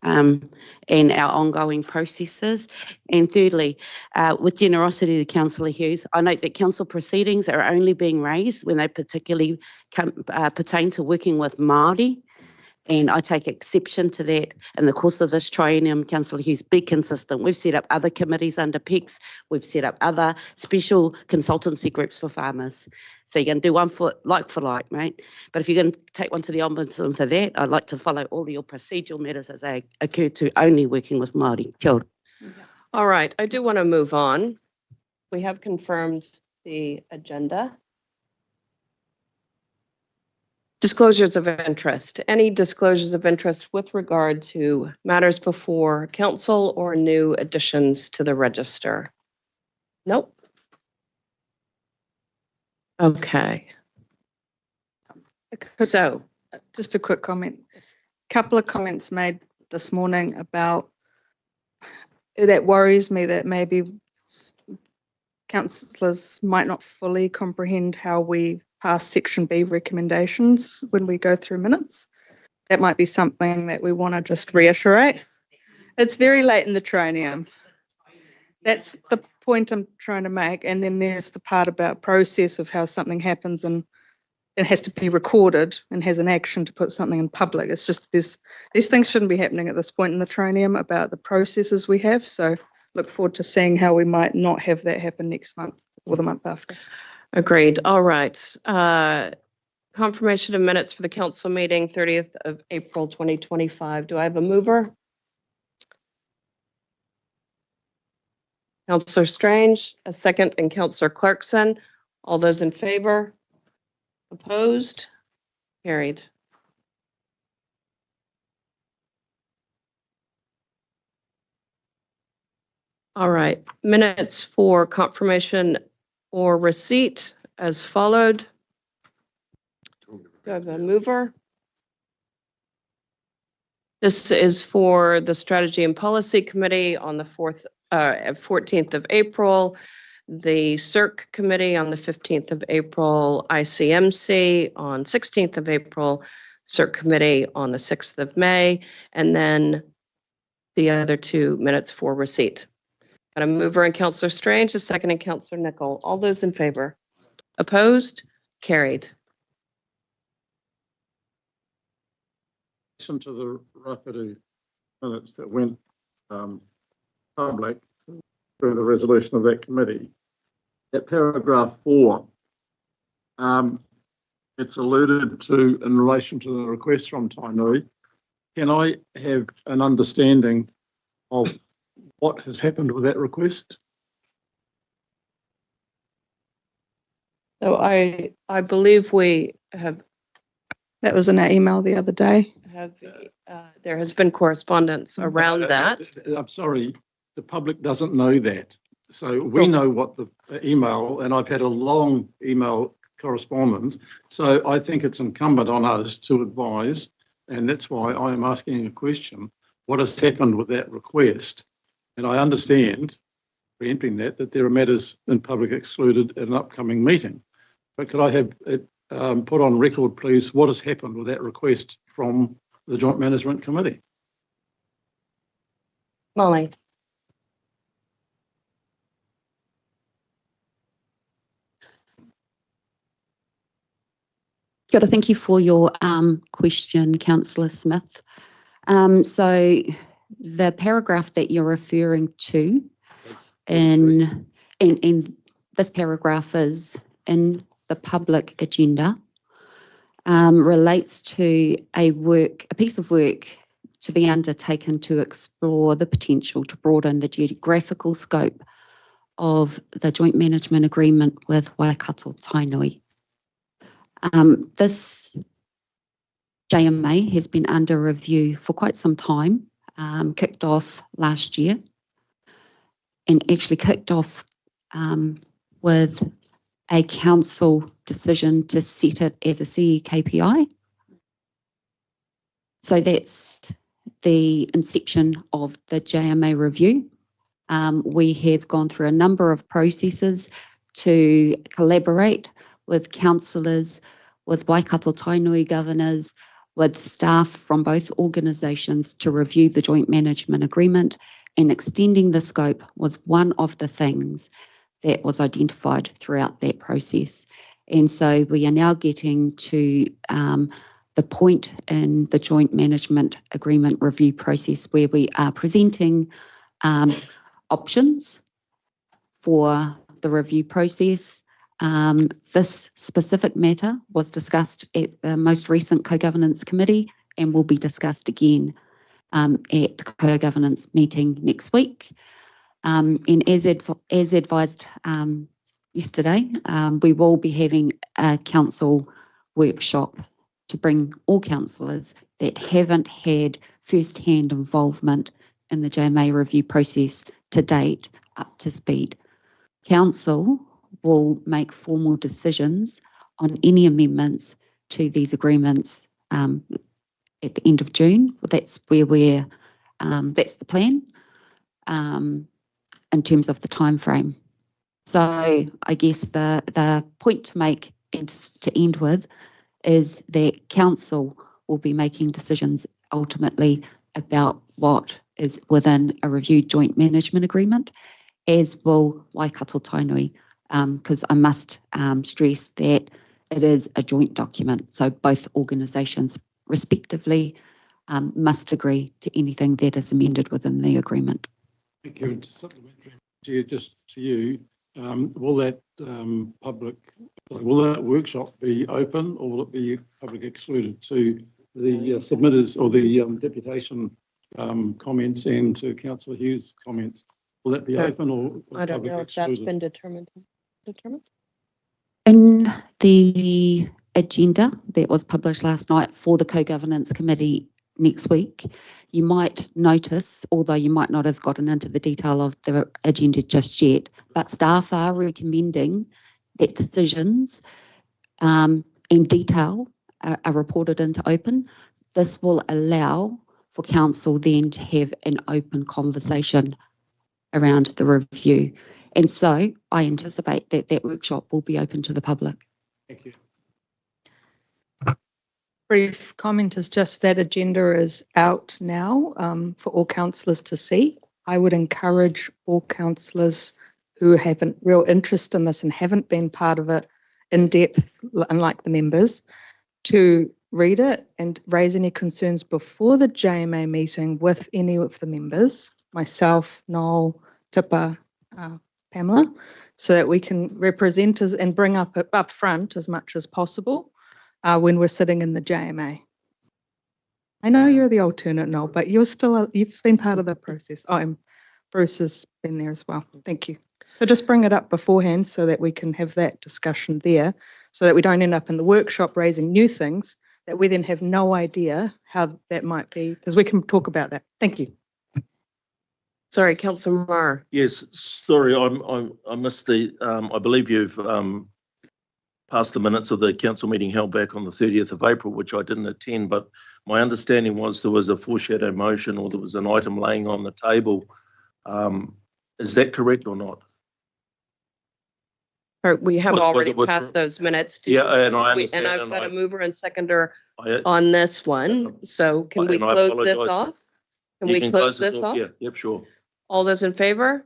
and our ongoing processes. And thirdly, with generosity to Councillor Hughes, I note that council proceedings are only being raised when they particularly pertain to working with Māori. And I take exception to that. In the course of this triennium, Councillor Hughes, be consistent. We've set up other committees under PECs. We've set up other special consultancy groups for farmers. So you're going to do one for like, mate. But if you're going to take one to the Ombudsman for that, I'd like to follow all of your procedural matters as they occur to only working with Māori. Kia ora. All right, I do want to move on. We have confirmed the agenda. Disclosures of interest. Any disclosures of interest with regard to matters before council or new additions to the register? Nope. Okay. So, just a quick comment. Couple of comments made this morning about that worries me, that maybe councillors might not fully comprehend how we pass Section B recommendations when we go through minutes. That might be something that we want to just reiterate. It's very late in the triennium. That's the point I'm trying to make. And then there's the part about process of how something happens and it has to be recorded and has an action to put something in public. It's just these things shouldn't be happening at this point in the triennium about the processes we have. So look forward to seeing how we might not have that happen next month or the month after. Agreed. All right. Confirmation of minutes for the council meeting, 30th of April, 2025. Do I have a mover? Councillor Strange, a second, and Councillor Clarkson. All those in favor? Opposed? Carried. All right, minutes for confirmation or receipt as followed. Do I have a mover? This is for the Strategy and Policy Committee on the 14th of April, the CIRC Committee on the 15th of April, ICMC on 16th of April, CIRC Committee on the 6th of May, and then the other 2 minutes for receipt. Got a mover and Councillor Strange, a second and Councillor Nicol. All those in favor? Opposed? Carried. To the Rapidu minutes that went public through the resolution of that committee, at paragraph 4, it's alluded to in relation to the request from Tainui. Can I have an understanding of what has happened with that request? So I believe we have That was in our email the other day. there has been correspondence around that. I'm sorry, the public doesn't know that. So we know what the email, and I've had a long email correspondence. So I think it's incumbent on us to advise, and that's why I am asking a question. What has happened with that request? And I understand, preempting that there are matters in public excluded at an upcoming meeting. But could I have it put on record, please, what has happened with that request from the Joint Management Committee? Molly. Kia ora, thank you for your question, Councillor Smith. So the paragraph that you're referring to in this paragraph is in the public agenda, relates to a piece of work to be undertaken to explore the potential to broaden the geographical scope of the joint management agreement with Waikato Tainui. This JMA has been under review for quite some time, kicked off last year, and actually kicked off with a council decision to set it as a CE KPI. So that's the inception of the JMA review. We have gone through a number of processes to collaborate with councillors, with Waikato Tainui governors, with staff from both organisations to review the joint management agreement, and extending the scope was one of the things that was identified throughout that process. And so we are now getting to the point in the joint management agreement review process where we are presenting options for the review process. This specific matter was discussed at the most recent co-governance committee and will be discussed again at the co-governance meeting next week. And as advised yesterday, we will be having a council workshop to bring all councillors that haven't had first-hand involvement in the JMA review process to date up to speed. Council will make formal decisions on any amendments to these agreements at the end of June. That's where we're, that's the plan in terms of the time frame. So I guess the point to make and to end with is that council will be making decisions ultimately about what is within a reviewed joint management agreement, as will Waikato Tainui, because I must stress that it is a joint document. So both organisations respectively must agree to anything that is amended within the agreement. Thank you. Supplementary, just to you, will that will that workshop be open, or will it be public excluded to the submitters or the deputation comments and to Councillor Hughes' comments? Will that be open or I don't know if that's been determined. In the agenda that was published last night for the Co-Governance Committee next week. You might notice, although you might not have gotten into the detail of the agenda just yet, but staff are recommending that decisions in detail are reported into open. This will allow for council then to have an open conversation around the review. And so I anticipate that that workshop will be open to the public. Thank you. Brief comment is just that agenda is out now for all councillors to see. I would encourage all councillors who have a real interest in this and haven't been part of it in depth, unlike the members, to read it and raise any concerns before the JMA meeting with any of the members, myself, Noel, Tippa, Pamela, so that we can represent us and bring up front as much as possible when we're sitting in the JMA. I know you're the alternate, Noel, but you've been part of the process. Bruce has been there as well. Thank you. So just bring it up beforehand so that we can have that discussion there, so that we don't end up in the workshop raising new things that we then have no idea how that might be, because we can talk about that. Thank you. Sorry, Councillor Marr. Yes, sorry, I missed the, I believe you've passed the minutes of the council meeting held back on the 30th of April, which I didn't attend, but my understanding was there was a foreshadow motion or there was an item laying on the table. Is that correct or not? We have already passed those minutes. Yeah, and I understand. And I've got a mover and seconder on this one. So can we close this off? Can we close this off? Yeah, yep, sure. All those in favor?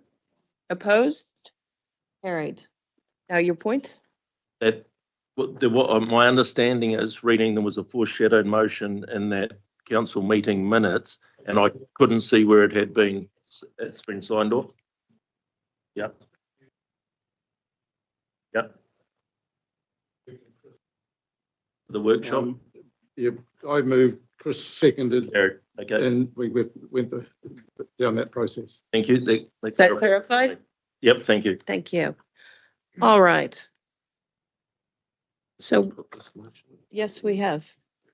Opposed? Carried. Now your point? That my understanding is reading there was a foreshadowed motion in that council meeting minutes, and I couldn't see where it's been signed off. Yep. Yep. The workshop. Yep, I moved, Chris seconded, okay, and we went down that process. Thank you. Is that clarified? Yep, thank you. Thank you. All right. So, yes, we have.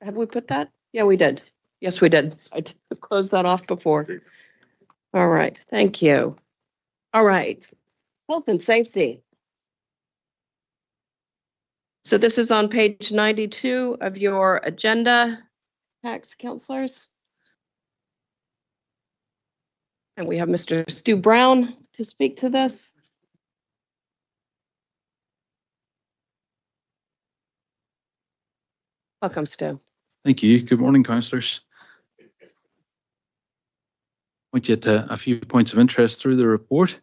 Have we put that? Yeah, we did. Yes, we did. I closed that off before. All right, thank you. All right, health and safety. So this is on page 92 of your agenda, tax councillors. And we have Mr. Stu Brown to speak to this. Welcome, Stu. Thank you. Good morning, councillors. Point you to a few points of interest through the report.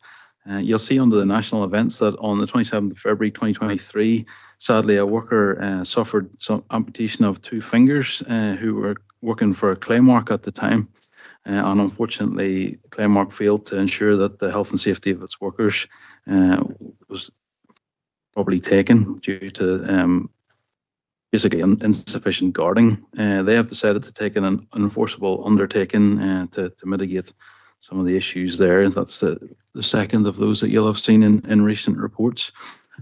You'll see under the national events that on the 27th of February 2023, sadly, a worker suffered some amputation of 2 fingers who were working for Claymark at the time. And unfortunately, Claymark failed to ensure that the health and safety of its workers was probably taken due to basically insufficient guarding. They have decided to take an enforceable undertaking to mitigate some of the issues there. That's the second of those that you'll have seen in recent reports.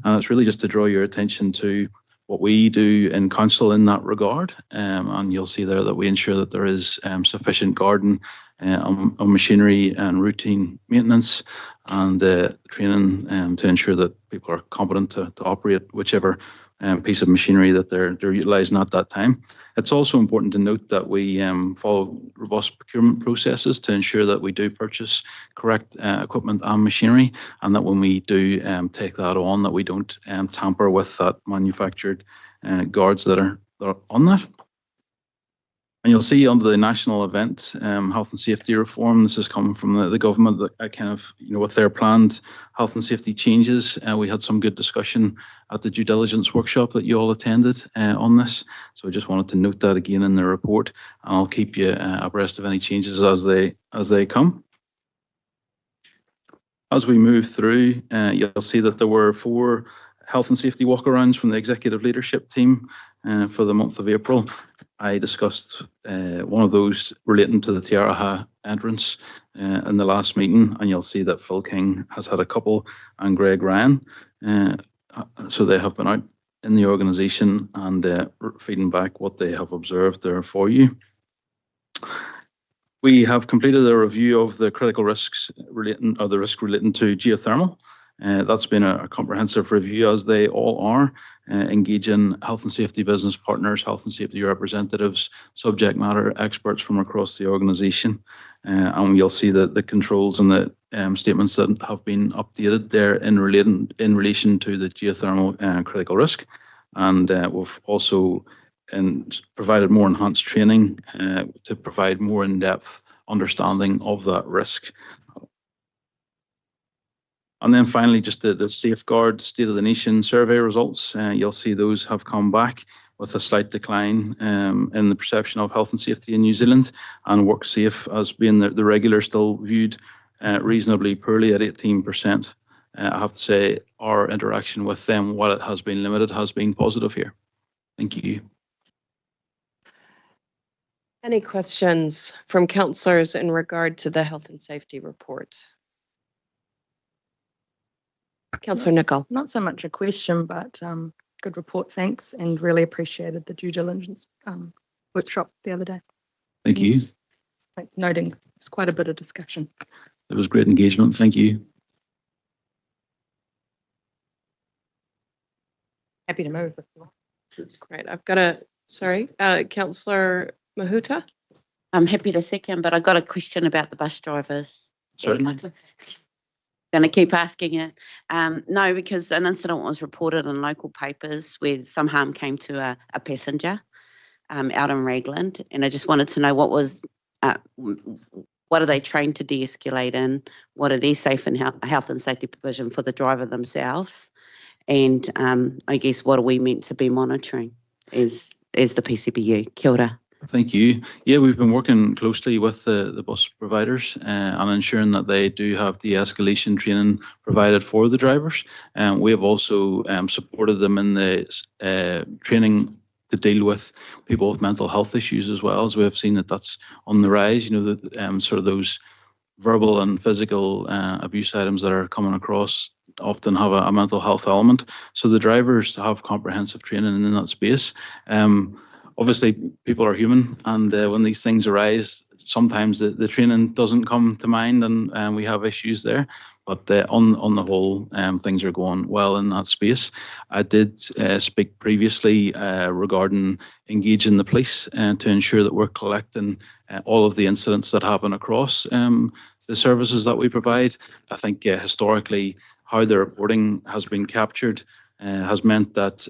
And it's really just to draw your attention to what we do in council in that regard. And you'll see there that we ensure that there is sufficient guarding on machinery and routine maintenance and training to ensure that people are competent to operate whichever piece of machinery that they're utilising at that time. It's also important to note that we follow robust procurement processes to ensure that we do purchase correct equipment and machinery, and that when we do take that on, that we don't tamper with that manufactured guards that are on that. And you'll see under the national event, health and safety reform, this is coming from the government that kind of, with their planned health and safety changes. We had some good discussion at the due diligence workshop that you all attended on this. So I just wanted to note that again in the report, and I'll keep you abreast of any changes as they come. As we move through, you'll see that there were 4 health and safety walkarounds from the executive leadership team for the month of April. I discussed one of those relating to the Te Araha entrance in the last meeting, and you'll see that Phil King has had a couple and Greg Ryan. So they have been out in the organisation and feeding back what they have observed there for you. We have completed a review of the critical risks relating, or the risk relating to geothermal. That's been a comprehensive review, as they all are, engaging health and safety business partners, health and safety representatives, subject matter experts from across the organisation. And you'll see that the controls and the statements that have been updated there in relation to the geothermal critical risk. And we've also provided more enhanced training to provide more in-depth understanding of that risk. And then finally, just the Safeguard State of the Nation survey results. You'll see those have come back with a slight decline in the perception of health and safety in New Zealand, and WorkSafe as being the regular still viewed reasonably poorly at 18%. I have to say our interaction with them, while it has been limited, has been positive here. Thank you. Any questions from councillors in regard to the health and safety report? Councillor Nicol. Not so much a question, but good report, thanks, and really appreciated the due diligence workshop the other day. Thank you. Like noting there's quite a bit of discussion. It was great engagement. Thank you. Happy to move. Great. I've got Councillor Mahuta. I'm happy to second, but I got a question about the bus drivers. Certainly. Going to keep asking it. No, because an incident was reported in local papers where some harm came to a passenger out in Ragland, and I just wanted to know what are they trained to de-escalate in? What are their safe and health and safety provision for the driver themselves? And I guess what are we meant to be monitoring as the PCBU? Kia ora. Thank you. Yeah, we've been working closely with the bus providers and ensuring that they do have de-escalation training provided for the drivers. And we have also supported them in the training to deal with people with mental health issues, as well, as we have seen that that's on the rise. You know, that sort of those verbal and physical abuse items that are coming across often have a mental health element. So the drivers have comprehensive training in that space. Obviously, people are human, and when these things arise, sometimes the training doesn't come to mind, and we have issues there. But on the whole, things are going well in that space. I did speak previously regarding engaging the police to ensure that we're collecting all of the incidents that happen across the services that we provide. I think historically, how the reporting has been captured has meant that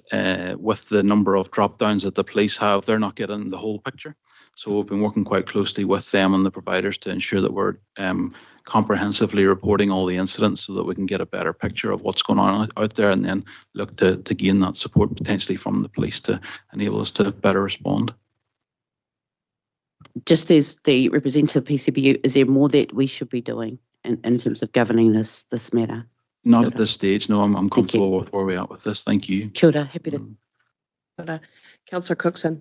with the number of drop downs that the police have, they're not getting the whole picture. So we've been working quite closely with them and the providers to ensure that we're comprehensively reporting all the incidents so that we can get a better picture of what's going on out there, and then look to gain that support potentially from the police to enable us to better respond. Just as the representative PCBU, is there more that we should be doing in terms of governing this matter? Not at this stage, no. I'm comfortable with where we're at with this. Thank you. Kia ora, happy to. Councillor Cookson.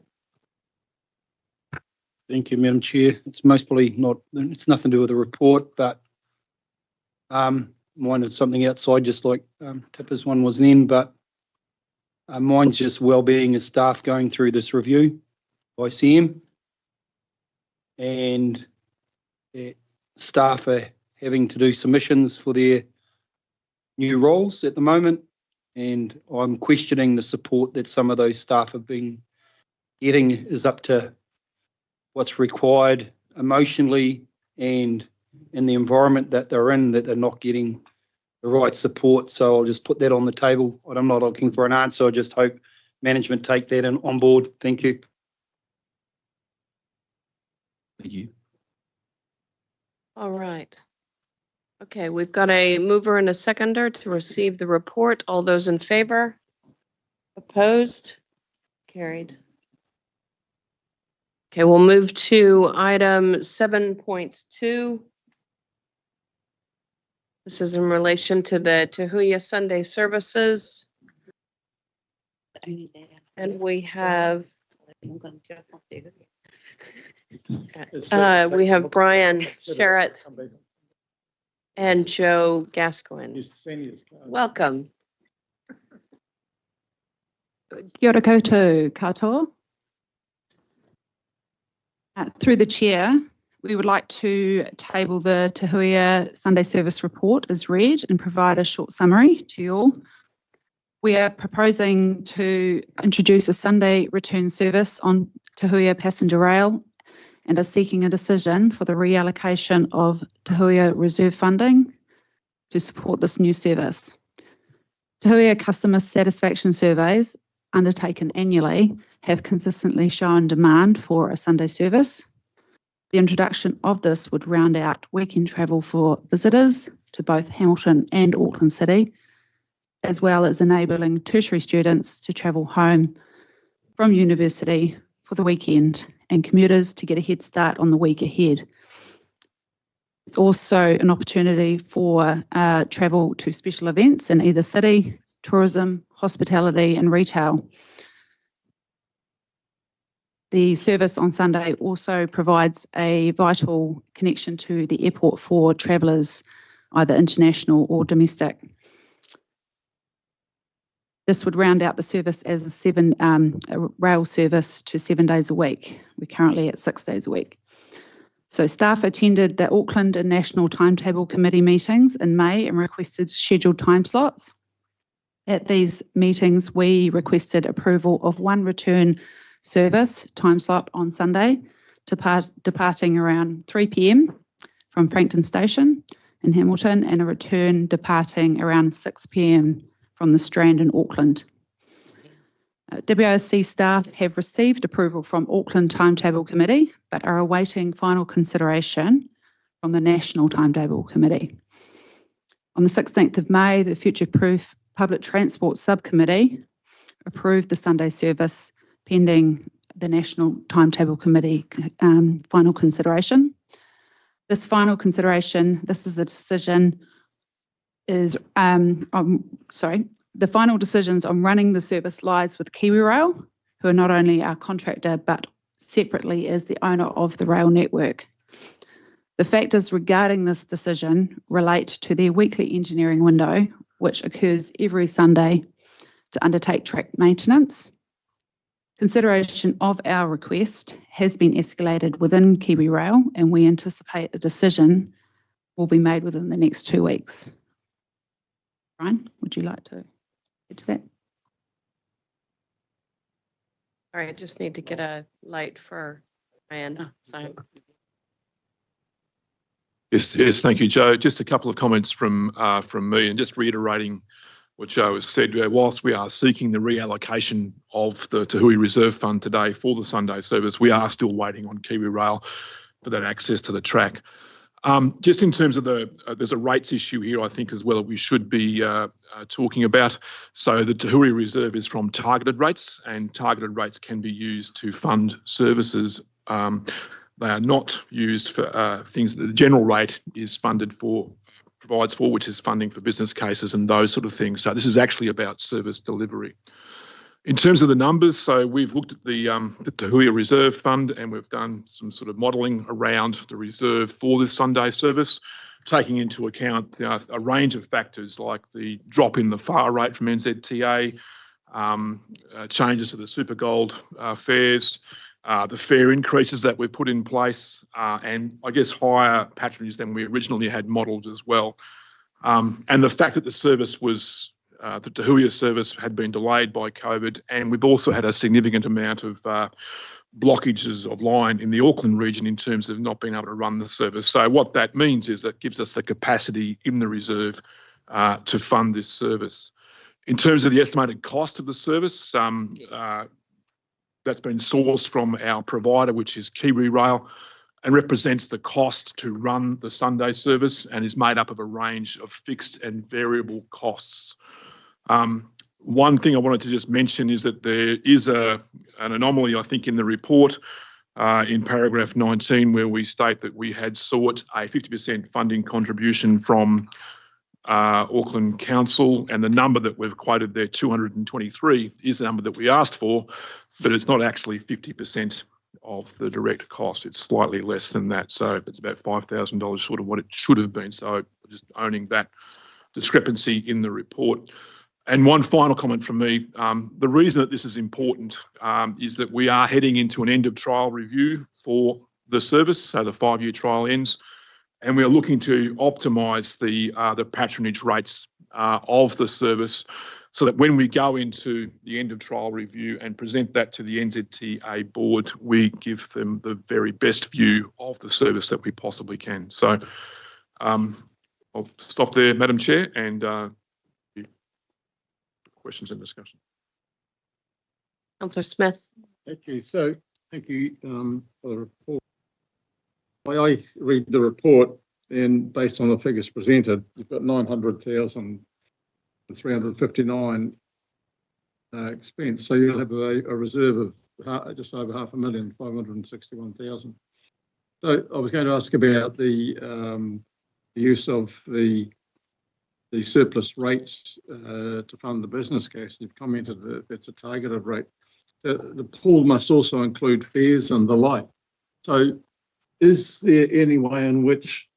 Thank you, Madam Chair. It's most probably not, it's nothing to do with the report, but mine is something outside, just like Tipper's one was then, but mine's just well-being of staff going through this review by CM, and staff are having to do submissions for their new roles at the moment, and I'm questioning the support that some of those staff have been getting is up to what's required emotionally and in the environment that they're in, that they're not getting the right support. So I'll just put that on the table. I'm not looking for an answer. I just hope management take that on board. Thank you. Thank you. All right. Okay, we've got a mover and a seconder to receive the report. All those in favor? Opposed? Carried. Okay, we'll move to item 7.2. This is in relation to the Tahuya Sunday services. And we have Brian Sherritt and Joe Gascoigne. Welcome. Kia ora koutou katoa. Through the chair, we would like to table the Te Huia Sunday service report as read and provide a short summary to you all. We are proposing to introduce a Sunday return service on Te Huia Passenger Rail and are seeking a decision for the reallocation of Te Huia reserve funding to support this new service. Te Huia customer satisfaction surveys undertaken annually have consistently shown demand for a Sunday service. The introduction of this would round out weekend travel for visitors to both Hamilton and Auckland City, as well as enabling tertiary students to travel home from university for the weekend and commuters to get a head start on the week ahead. It's also an opportunity for travel to special events in either city, tourism, hospitality and retail. The service on Sunday also provides a vital connection to the airport for travellers, either international or domestic. This would round out the service as a rail service to 7 days a week. We're currently at 6 days a week. So staff attended the Auckland and National Timetable Committee meetings in May and requested scheduled time slots. At these meetings, we requested approval of one return service time slot on Sunday, departing around 3 p.m. from Frankton Station in Hamilton, and a return departing around 6 p.m. from the Strand in Auckland. WRC staff have received approval from Auckland Timetable Committee, but are awaiting final consideration from the National Timetable Committee. On the 16th of May, the Future Proof Public Transport Subcommittee approved the Sunday service pending the National Timetable Committee final consideration. This final consideration, this is the decision, is the final decisions on running the service lies with KiwiRail, who are not only our contractor but separately as the owner of the rail network. The factors regarding this decision relate to their weekly engineering window, which occurs every Sunday to undertake track maintenance. Consideration of our request has been escalated within KiwiRail, and we anticipate a decision will be made within the next 2 weeks. Brian, would you like to get to that? All right, just need to get a light for Ryan. Yes, thank you, Joe. Just a couple of comments from me, and just reiterating what Joe has said. Whilst we are seeking the reallocation of the Te Hui Reserve Fund today for the Sunday service, we are still waiting on KiwiRail for that access to the track. Just in terms of there's a rates issue here, I think, as well, that we should be talking about. So the Te Hui Reserve is from targeted rates, and targeted rates can be used to fund services. They are not used for things that the general rate is funded for, provides for, which is funding for business cases and those sort of things. So this is actually about service delivery. In terms of the numbers, so we've looked at the Te Hui Reserve Fund, and we've done some sort of modelling around the reserve for this Sunday service, taking into account a range of factors like the drop in the FAR rate from NZTA, changes to the Super Gold fares, the fare increases that we've put in place, and I guess higher patronage than we originally had modelled as well. And the fact that the service was, the Te Huia service had been delayed by COVID, and we've also had a significant amount of blockages of line in the Auckland region in terms of not being able to run the service. So what that means is that gives us the capacity in the reserve to fund this service. In terms of the estimated cost of the service, that's been sourced from our provider, which is KiwiRail, and represents the cost to run the Sunday service and is made up of a range of fixed and variable costs. One thing I wanted to just mention is that there is an anomaly, I think, in the report in paragraph 19, where we state that we had sought a 50% funding contribution from Auckland Council, and the number that we've quoted there, 223, is the number that we asked for, but it's not actually 50% of the direct cost. It's slightly less than that, so it's about $5,000 short of what it should have been. So just owning that discrepancy in the report. And one final comment from me. The reason that this is important is that we are heading into an end of trial review for the service, so the 5-year trial ends, and we are looking to optimise the patronage rates of the service, so that when we go into the end of trial review and present that to the NZTA board, we give them the very best view of the service that we possibly can. So I'll stop there, Madam Chair, and questions and discussion. Councillor Smith. Thank you. So thank you for the report. I read the report, and based on the figures presented, you've got 900,359 expense. So you'll have a reserve of just over 500,000, 561,000. So I was going to ask about the use of the surplus rates to fund the business case. You've commented that it's a targeted rate. The pool must also include fares and the like. So is there any way in which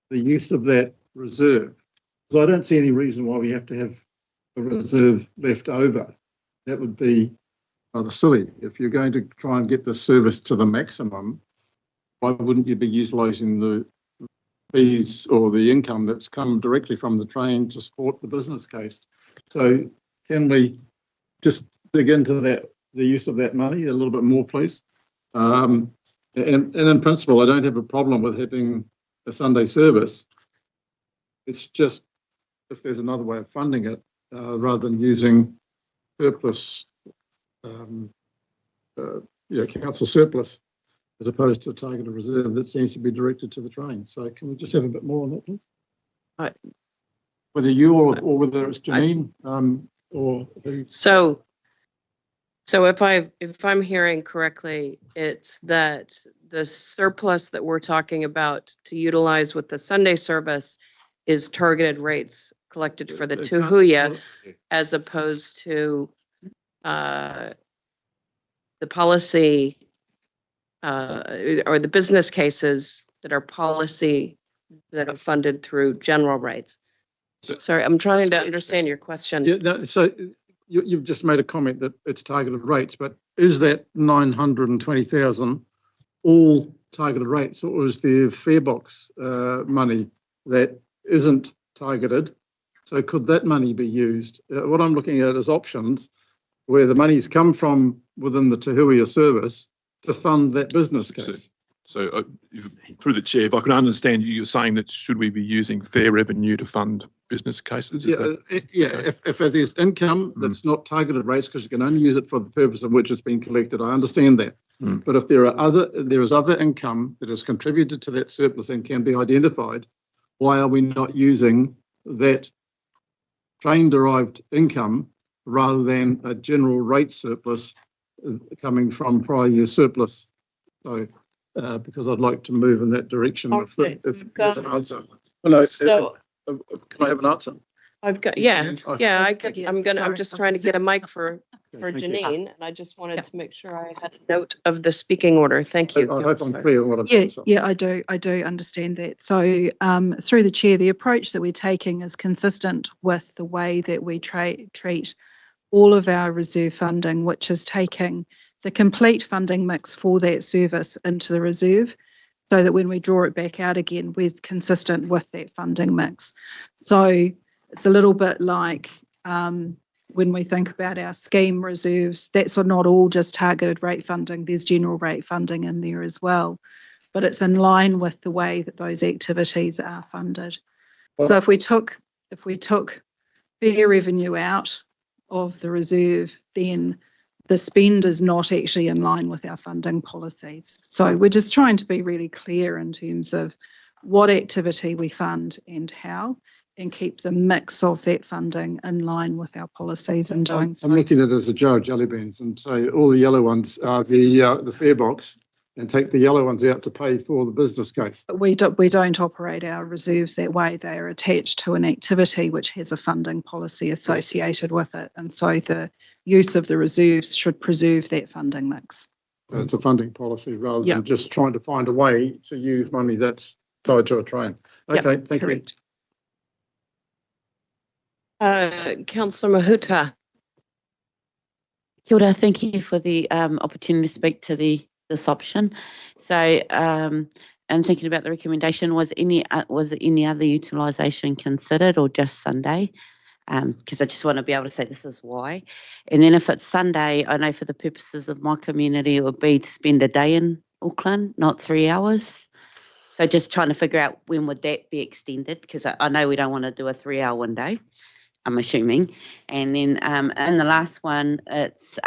the use of that reserve, because I don't see any reason why we have to have a reserve left over. That would be rather silly. If you're going to try and get the service to the maximum, why wouldn't you be utilising the fees or the income that's come directly from the train to support the business case? So can we just dig into that, the use of that money a little bit more, please? And in principle, I don't have a problem with having a Sunday service. It's just if there's another way of funding it rather than using surplus, council surplus, as opposed to targeted reserve that seems to be directed to the train. So can we just have a bit more on that, please? Whether you or whether it's Janine or who. So if I'm hearing correctly, it's that the surplus that we're talking about to utilize with the Sunday service is targeted rates collected for the Tuhuia, as opposed to the policy or the business cases that are policy that are funded through general rates. Sorry, I'm trying to understand your question. Yeah, no, so you've just made a comment that it's targeted rates, but is that 920,000 all targeted rates, or is there fare box money that isn't targeted? So could that money be used? What I'm looking at is options where the money's come from within the Tuhuia service to fund that business case. So through the chair, if I can understand you, you're saying that should we be using fare revenue to fund business cases? If there's income that's not targeted rates, because you can only use it for the purpose of which it's been collected, I understand that. But if there is other income that is contributed to that surplus and can be identified, why are we not using that train-derived income rather than a general rate surplus coming from prior year surplus? So, because I'd like to move in that direction. Okay. If there's an answer. Well, no, can I have an answer? I've got, I'm just trying to get a mic for Janine, and I just wanted to make sure I had a note of the speaking order. Thank you. I hope I'm clear what I'm saying. Yeah, I do understand that. So through the chair, the approach that we're taking is consistent with the way that we treat all of our reserve funding, which is taking the complete funding mix for that service into the reserve, so that when we draw it back out again, we're consistent with that funding mix. So it's a little bit like when we think about our scheme reserves, that's not all just targeted rate funding, there's general rate funding in there as well. But it's in line with the way that those activities are funded. So if we took fare revenue out of the reserve, then the spend is not actually in line with our funding policies. So we're just trying to be really clear in terms of what activity we fund and how, and keep the mix of that funding in line with our policies and doing so. I'm looking at it as a jar of jelly beans and say all the yellow ones are the fare box, and take the yellow ones out to pay for the business case. But we don't operate our reserves that way. They are attached to an activity which has a funding policy associated with it. And so the use of the reserves should preserve that funding mix. So it's a funding policy rather than just trying to find a way to use money that's tied to a train. Okay, thank you. Councillor Mahuta. Kia ora, thank you for the opportunity to speak to this option. So, and thinking about the recommendation, was there any other utilisation considered or just Sunday? Because I just want to be able to say this is why. And then if it's Sunday, I know for the purposes of my community, it would be to spend a day in Auckland, not 3 hours. So just trying to figure out when would that be extended, because I know we don't want to do a 3-hour one day, I'm assuming. And then in the last one, it's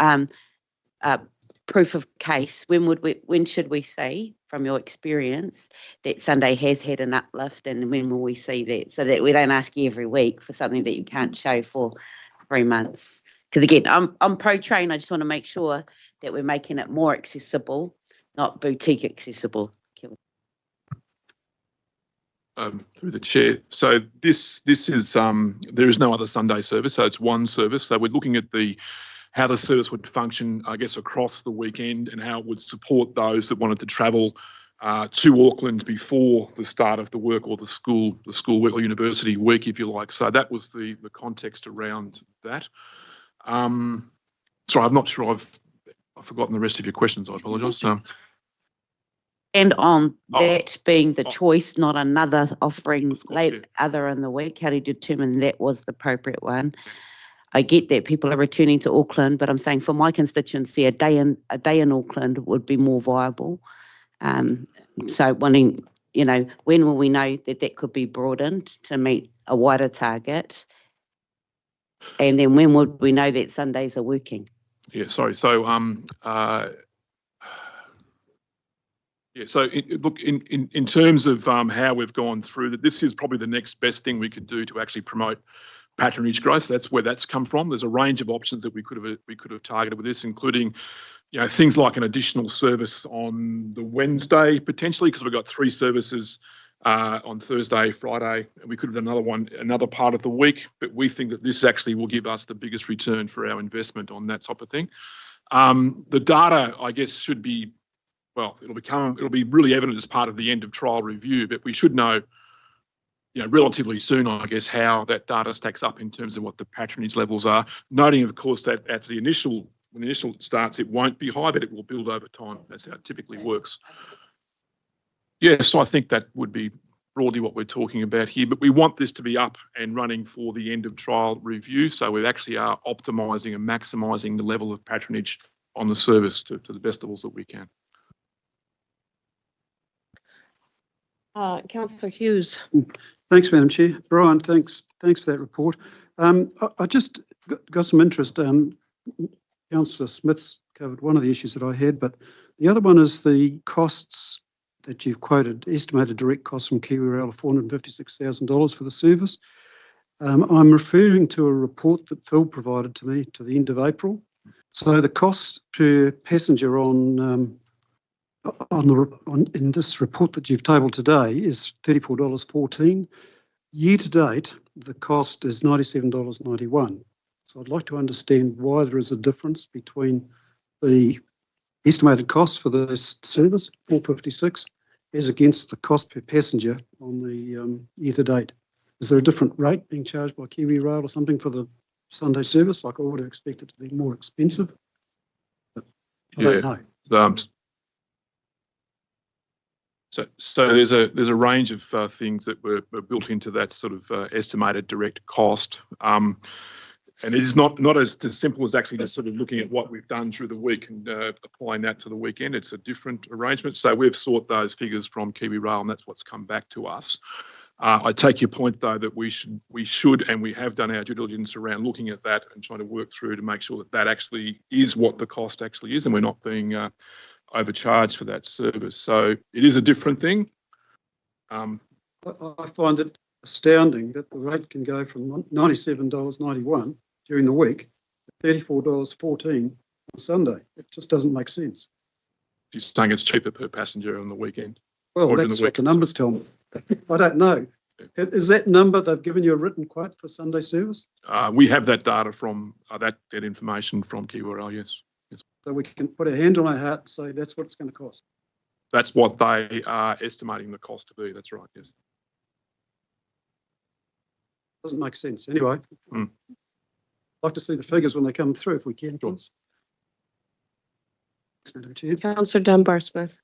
proof of case. When should we see, from your experience, that Sunday has had an uplift, and when will we see that, so that we don't ask you every week for something that you can't show for 3 months? Because again, I'm pro-train. I just want to make sure that we're making it more accessible, not boutique accessible. Through the chair. So this is there is no other Sunday service, so it's one service. So we're looking at how the service would function, I guess, across the weekend, and how it would support those that wanted to travel to Auckland before the start of the work, or the school week or university week, if you like. So that was the context around that. Sorry, I'm not sure I've forgotten the rest of your questions. I apologise. And on that being the choice, not another offering other in the week, how do you determine that was the appropriate one? I get that people are returning to Auckland, but I'm saying for my constituency, a day in Auckland would be more viable. So wanting, when will we know that could be broadened to meet a wider target? And then when would we know that Sundays are working? Yeah, sorry. So look, in terms of how we've gone through that, this is probably the next best thing we could do to actually promote patronage growth. That's where that's come from. There's a range of options that we could have targeted with this, including things like an additional service on the Wednesday potentially, because we've got 3 services on Thursday, Friday, and we could have done another part of the week. But we think that this actually will give us the biggest return for our investment on that type of thing. The data, I guess, should be. Well, it'll be really evident as part of the end of trial review, but we should know, relatively soon, I guess, how that data stacks up in terms of what the patronage levels are. Noting, of course, that when the initial starts, it won't be high, but it will build over time. That's how it typically works. Yes, so I think that would be broadly what we're talking about here, but we want this to be up and running for the end of trial review. So we actually are optimising and maximising the level of patronage on the service to the best levels that we can. Councillor Hughes. Thanks, Madam Chair. Brian, thanks for that report. I just got some interest. Councillor Smith's covered one of the issues that I had, but the other one is the costs that you've quoted, estimated direct costs from KiwiRail of $456,000 for the service. I'm referring to a report that Phil provided to me to the end of April. So the cost per passenger in this report that you've tabled today is $34.14. Year to date, the cost is $97.91. So I'd like to understand why there is a difference between the estimated cost for this service, $456, as against the cost per passenger on the year to date. Is there a different rate being charged by KiwiRail or something for the Sunday service? Like I would have expected to be more expensive. But I don't know. So there's a range of things that were built into that sort of estimated direct cost, and it is not as simple as actually just sort of looking at what we've done through the week and applying that to the weekend. It's a different arrangement. So we've sought those figures from KiwiRail, and that's what's come back to us. I take your point though that we should and we have done our due diligence around looking at that and trying to work through to make sure that actually is what the cost actually is, and we're not being overcharged for that service. So it is a different thing. I find it astounding that the rate can go from $97.91 during the week to $34.14 on Sunday. It just doesn't make sense. You're saying it's cheaper per passenger on the weekend? Well, that's what the numbers tell me. I don't know. Is that number they've given you a written quote for Sunday service? We have that data from that information from KiwiRail, yes. So we can put a hand on our heart and say that's what it's going to cost. That's what they are estimating the cost to be. That's right, yes. Doesn't make sense. Anyway, I'd like to see the figures when they come through if we can, please. Madam Chair. Councillor Dunbar-Smith.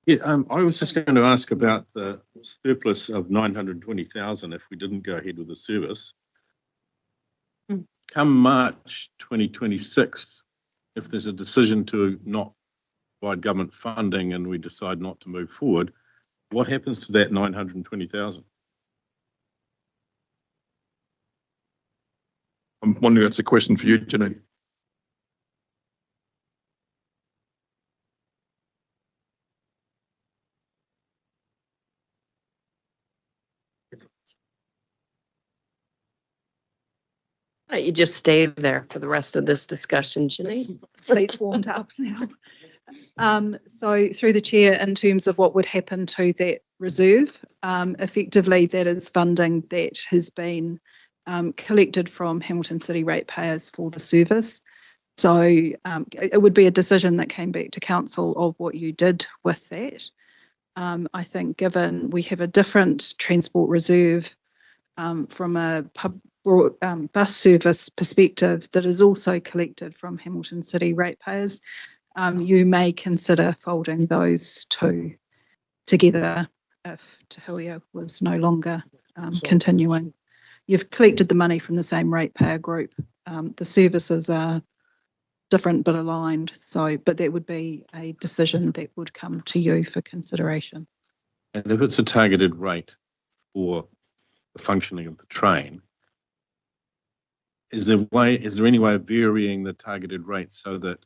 Yeah, I was just going to ask about the surplus of 920,000 if we didn't go ahead with the service. Come March 2026, if there's a decision to not provide government funding and we decide not to move forward, what happens to that 920,000? I'm wondering that's a question for you, Janine. You just stay there for the rest of this discussion, Janine. Seats warmed up now. So through the chair, in terms of what would happen to that reserve, effectively that is funding that has been collected from Hamilton City ratepayers for the service. So it would be a decision that came back to council of what you did with that. I think given we have a different transport reserve from a bus service perspective that is also collected from Hamilton City ratepayers, you may consider folding those two together if Te Huia was no longer continuing. You've collected the money from the same ratepayer group. The services are different but aligned, but that would be a decision that would come to you for consideration. And if it's a targeted rate for the functioning of the train, is there any way of varying the targeted rate so that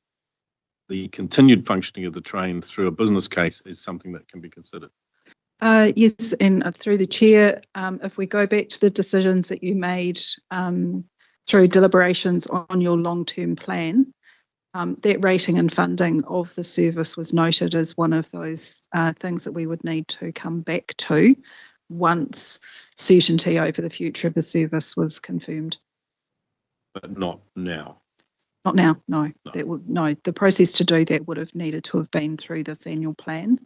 the continued functioning of the train through a business case is something that can be considered? Yes, and through the chair, if we go back to the decisions that you made through deliberations on your long-term plan, that rating and funding of the service was noted as one of those things that we would need to come back to once certainty over the future of the service was confirmed. But not now. Not now, no. The process to do that would have needed to have been through this annual plan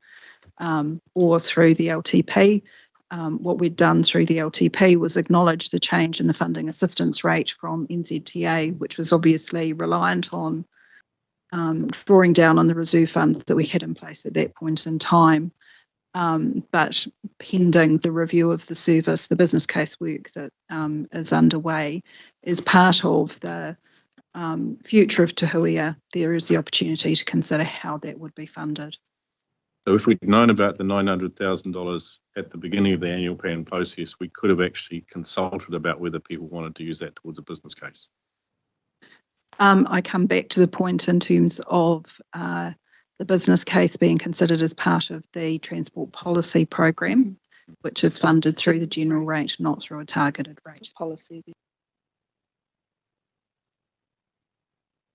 or through the LTP. What we'd done through the LTP was acknowledge the change in the funding assistance rate from NZTA, which was obviously reliant on drawing down on the reserve funds that we had in place at that point in time. But pending the review of the service, the business case work that is underway, as part of the future of Te Huia, there is the opportunity to consider how that would be funded. So if we'd known about the $900,000 at the beginning of the annual plan process, we could have actually consulted about whether people wanted to use that towards a business case. I come back to the point in terms of the business case being considered as part of the transport policy program, which is funded through the general rate, not through a targeted rate policy.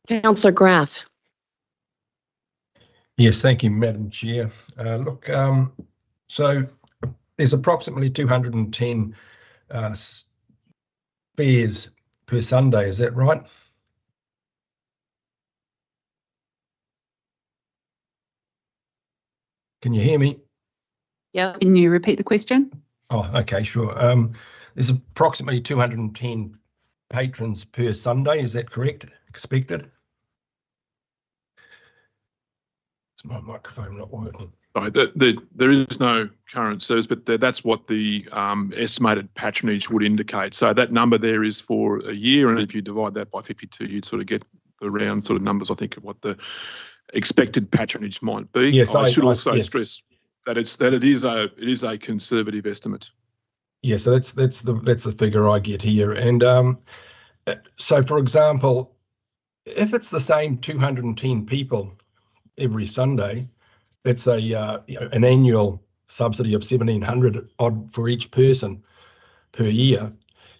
Councillor Graf. Yes, thank you, Madam Chair. So there's approximately 210 fares per Sunday, is that right? Can you hear me? Yeah. Can you repeat the question? Oh, okay, sure. There's approximately 210 patrons per Sunday, is that correct? Expected? Is my microphone not working? Right, there is no current service, but that's what the estimated patronage would indicate. So that number there is for a year, and if you divide that by 52, you'd sort of get the round sort of numbers, I think, of what the expected patronage might be. Yes, I should also yes. stress that it is a conservative estimate. Yeah, so that's the figure I get here. And so, for example, if it's the same 210 people every Sunday, that's an annual subsidy of 1,700 odd for each person per year.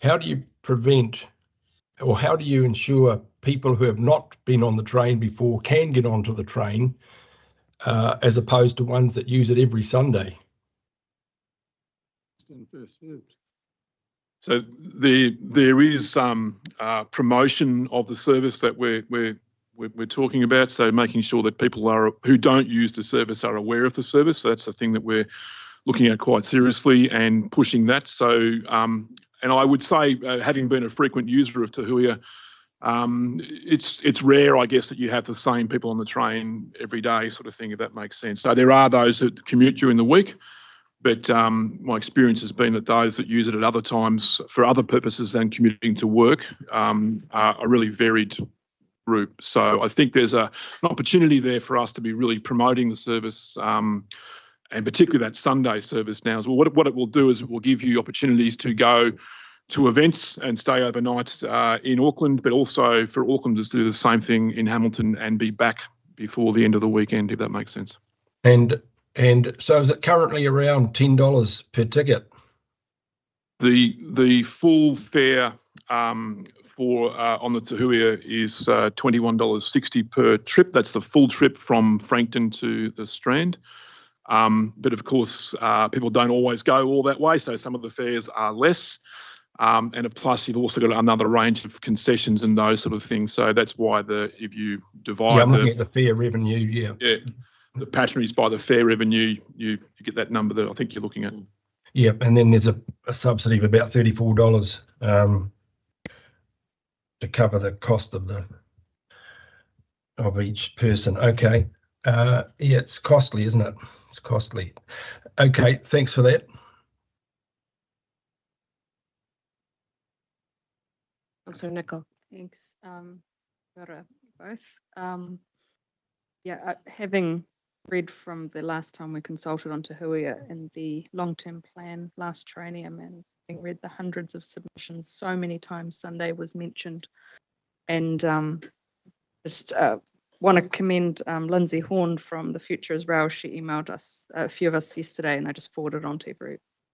How do you prevent, or how do you ensure people who have not been on the train before can get onto the train, as opposed to ones that use it every Sunday? So there is some promotion of the service that we're talking about. So making sure that people who don't use the service are aware of the service. So that's the thing that we're looking at quite seriously and pushing that. So, and I would say, having been a frequent user of Te Huia, it's rare, I guess, that you have the same people on the train every day, sort of thing, if that makes sense. So there are those that commute during the week, but my experience has been that those that use it at other times for other purposes than commuting to work are a really varied group. So I think there's an opportunity there for us to be really promoting the service, and particularly that Sunday service now. So what it will do is it will give you opportunities to go to events and stay overnight in Auckland, but also for Aucklanders to do the same thing in Hamilton and be back before the end of the weekend, if that makes sense. And so is it currently around $10 per ticket? The full fare for on the Te Huia is $21.60 per trip. That's the full trip from Frankton to the Strand. But of course, people don't always go all that way, so some of the fares are less. And plus, you've also got another range of concessions and those sort of things. So that's why if you divide, I'm looking at the fare revenue. Yeah, the patronage by the fare revenue, you get that number that I think you're looking at. Yeah, and then there's a subsidy of about $34 to cover the cost of each person. Okay. Yeah, it's costly, isn't it? It's costly. Okay, thanks for that. Councillor Nicol. Thanks, both. Having read from the last time we consulted on Te Huia in the long-term plan last traineum, and having read the hundreds of submissions, so many times Sunday was mentioned, and just want to commend Lindsay Horn from the Future is Rail. She emailed us, a few of us yesterday, and I just forwarded on to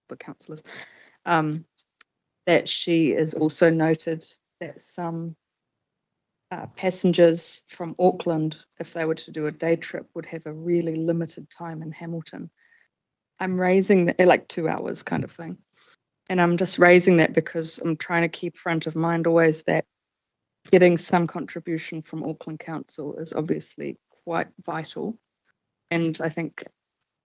the councillors, that she has also noted that some passengers from Auckland, if they were to do a day trip, would have a really limited time in Hamilton. I'm raising that, like 2 hours kind of thing. And I'm just raising that because I'm trying to keep front of mind always that getting some contribution from Auckland Council is obviously quite vital. And I think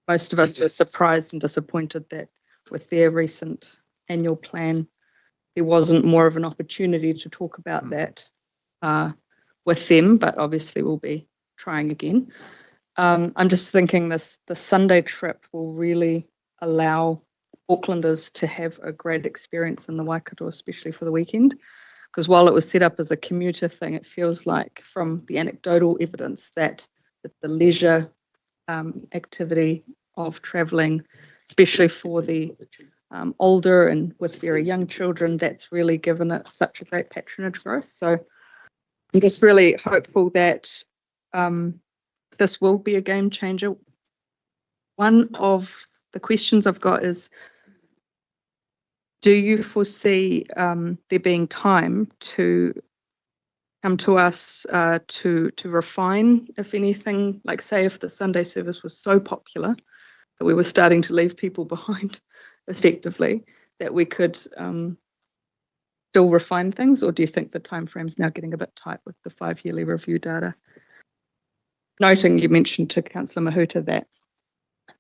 most of us were surprised and disappointed that with their recent annual plan, there wasn't more of an opportunity to talk about that with them, but obviously we'll be trying again. I'm just thinking the Sunday trip will really allow Aucklanders to have a great experience in the Waikato, especially for the weekend. Because while it was set up as a commuter thing, it feels like from the anecdotal evidence that the leisure activity of travelling, especially for the older and with very young children, that's really given it such a great patronage growth. So I'm just really hopeful that this will be a game changer. One of the questions I've got is, do you foresee there being time to come to us to refine, if anything, like say if the Sunday service was so popular that we were starting to leave people behind effectively, that we could still refine things, or do you think the time frame's now getting a bit tight with the 5-yearly review data? Noting you mentioned to Councillor Mahuta that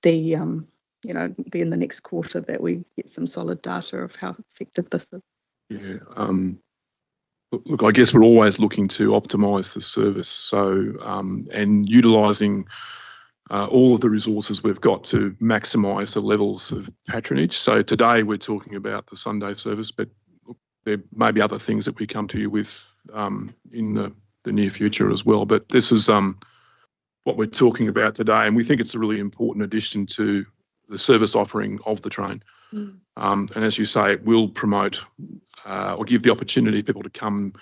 be in the next quarter that we get some solid data of how effective this is. Yeah. Look, I guess we're always looking to optimise the service, so and utilising all of the resources we've got to maximise the levels of patronage. So today we're talking about the Sunday service, but there may be other things that we come to you with in the near future as well. But this is what we're talking about today, and we think it's a really important addition to the service offering of the train. And as you say, it will promote or give the opportunity for people to come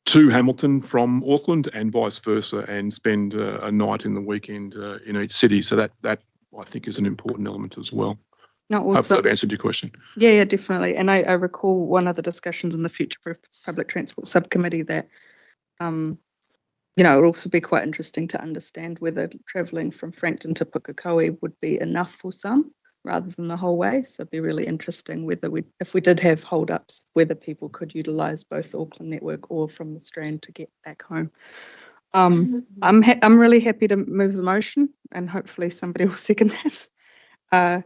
to Hamilton from Auckland and vice versa, and spend a night in the weekend in each city. So that I think is an important element as well. Hopefully I've answered your question. Yeah, definitely. And I recall one of the discussions in the Future Public Transport Subcommittee that it would also be quite interesting to understand whether travelling from Frankton to Pukekohe would be enough for some rather than the whole way. So it'd be really interesting whether if we did have hold-ups, whether people could utilise both the Auckland network or from the Strand to get back home. I'm really happy to move the motion, and hopefully somebody will second that.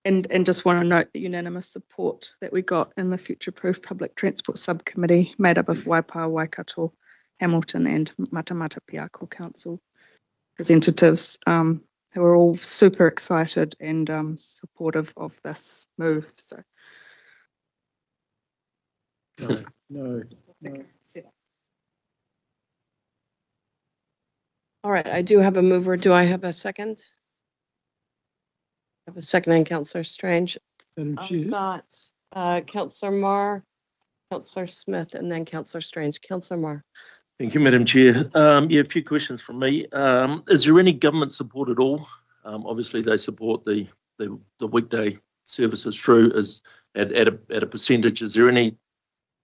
And just want to note the unanimous support that we got in the Future Proof Public Transport Subcommittee, made up of Waipa, Waikato, Hamilton and Matamata Piako Council representatives, who are all super excited and supportive of this move. So. No. All right, I do have a mover. Do I have a second? I have a second and Councillor Strange. I've got Councillor Marr, Councillor Smith, and then Councillor Strange. Councillor Marr. Thank you, Madam Chair. Yeah, a few questions from me. Is there any government support at all? Obviously, they support the weekday services through as at a percentage. Is there any?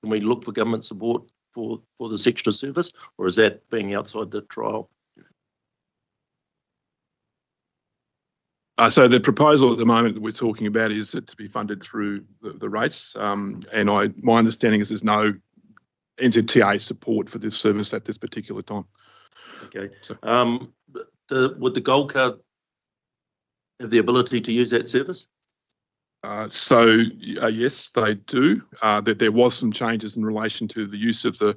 Can we look for government support for this extra service, or is that being outside the trial? So the proposal at the moment that we're talking about is it to be funded through the rates, and my understanding is there's no NZTA support for this service at this particular time. Okay. So. Would the Gold Card have the ability to use that service? Yes, they do. That there was some changes in relation to the use of the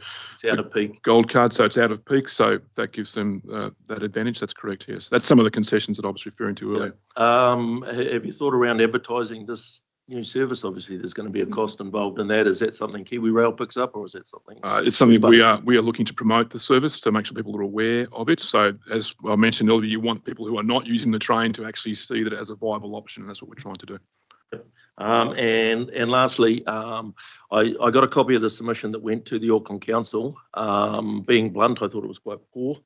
out of peak Gold Card, so it's out of peak, so that gives them that advantage. That's correct. Yes, that's some of the concessions that I was referring to earlier. Have you thought around advertising this new service? Obviously, there's going to be a cost involved in that. Is that something Kiwi Rail picks up, or is that something? It's something we are looking to promote the service to make sure people are aware of it. So, as I mentioned earlier, you want people who are not using the train to actually see that as a viable option, and that's what we're trying to do. And lastly, I got a copy of the submission that went to the Auckland Council. Being blunt, I thought it was quite poor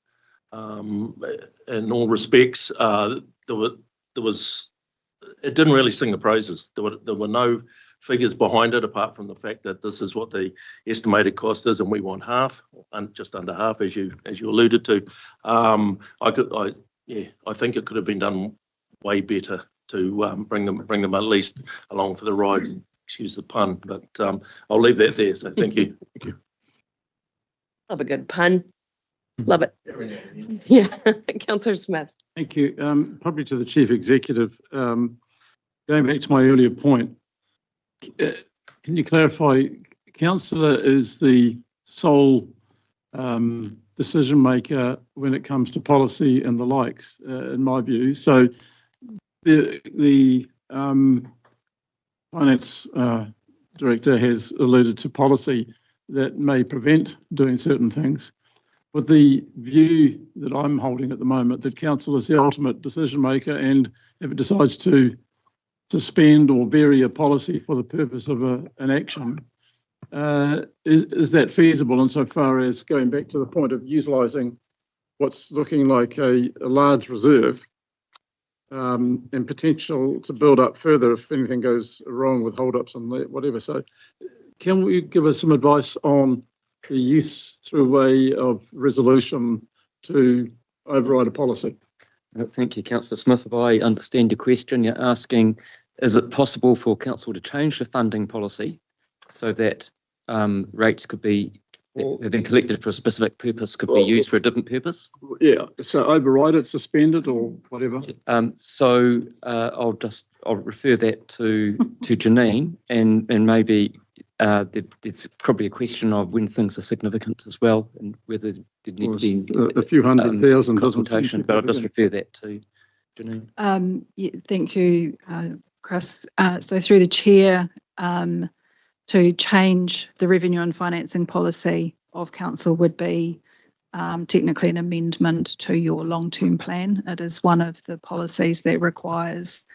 in all respects. It didn't really sing the praises. There were no figures behind it apart from the fact that this is what the estimated cost is, and we want half, and just under half, as you alluded to. I think it could have been done way better to bring them at least along for the ride. Excuse the pun, but I'll leave that there. So thank you. Thank you. Love a good pun. Love it. Yeah, Councillor Smith. Thank you. Probably to the Chief Executive. Going back to my earlier point, can you clarify? Councillor is the sole decision maker when it comes to policy and the likes, in my view. So. The finance director has alluded to policy that may prevent doing certain things. With the view that I'm holding at the moment, that council is the ultimate decision maker, and if it decides to suspend or vary a policy for the purpose of an action, is that feasible insofar as going back to the point of utilising what's looking like a large reserve? And potential to build up further if anything goes wrong with hold-ups and whatever. So can we give us some advice on the use through way of resolution to override a policy? Thank you, Councillor Smith. If I understand your question, you're asking, is it possible for council to change the funding policy so that rates could be have been collected for a specific purpose, could be used for a different purpose? Yeah, so override it, suspend it, or whatever. I'll refer that to Janine, and maybe there's probably a question of when things are significant as well, and whether there needs to be a few hundred thousand consultation. But I'll just refer that to Janine. Yeah, thank you, Chris. So through the chair. To change the revenue and financing policy of council would be technically an amendment to your long-term plan. It is one of the policies that requires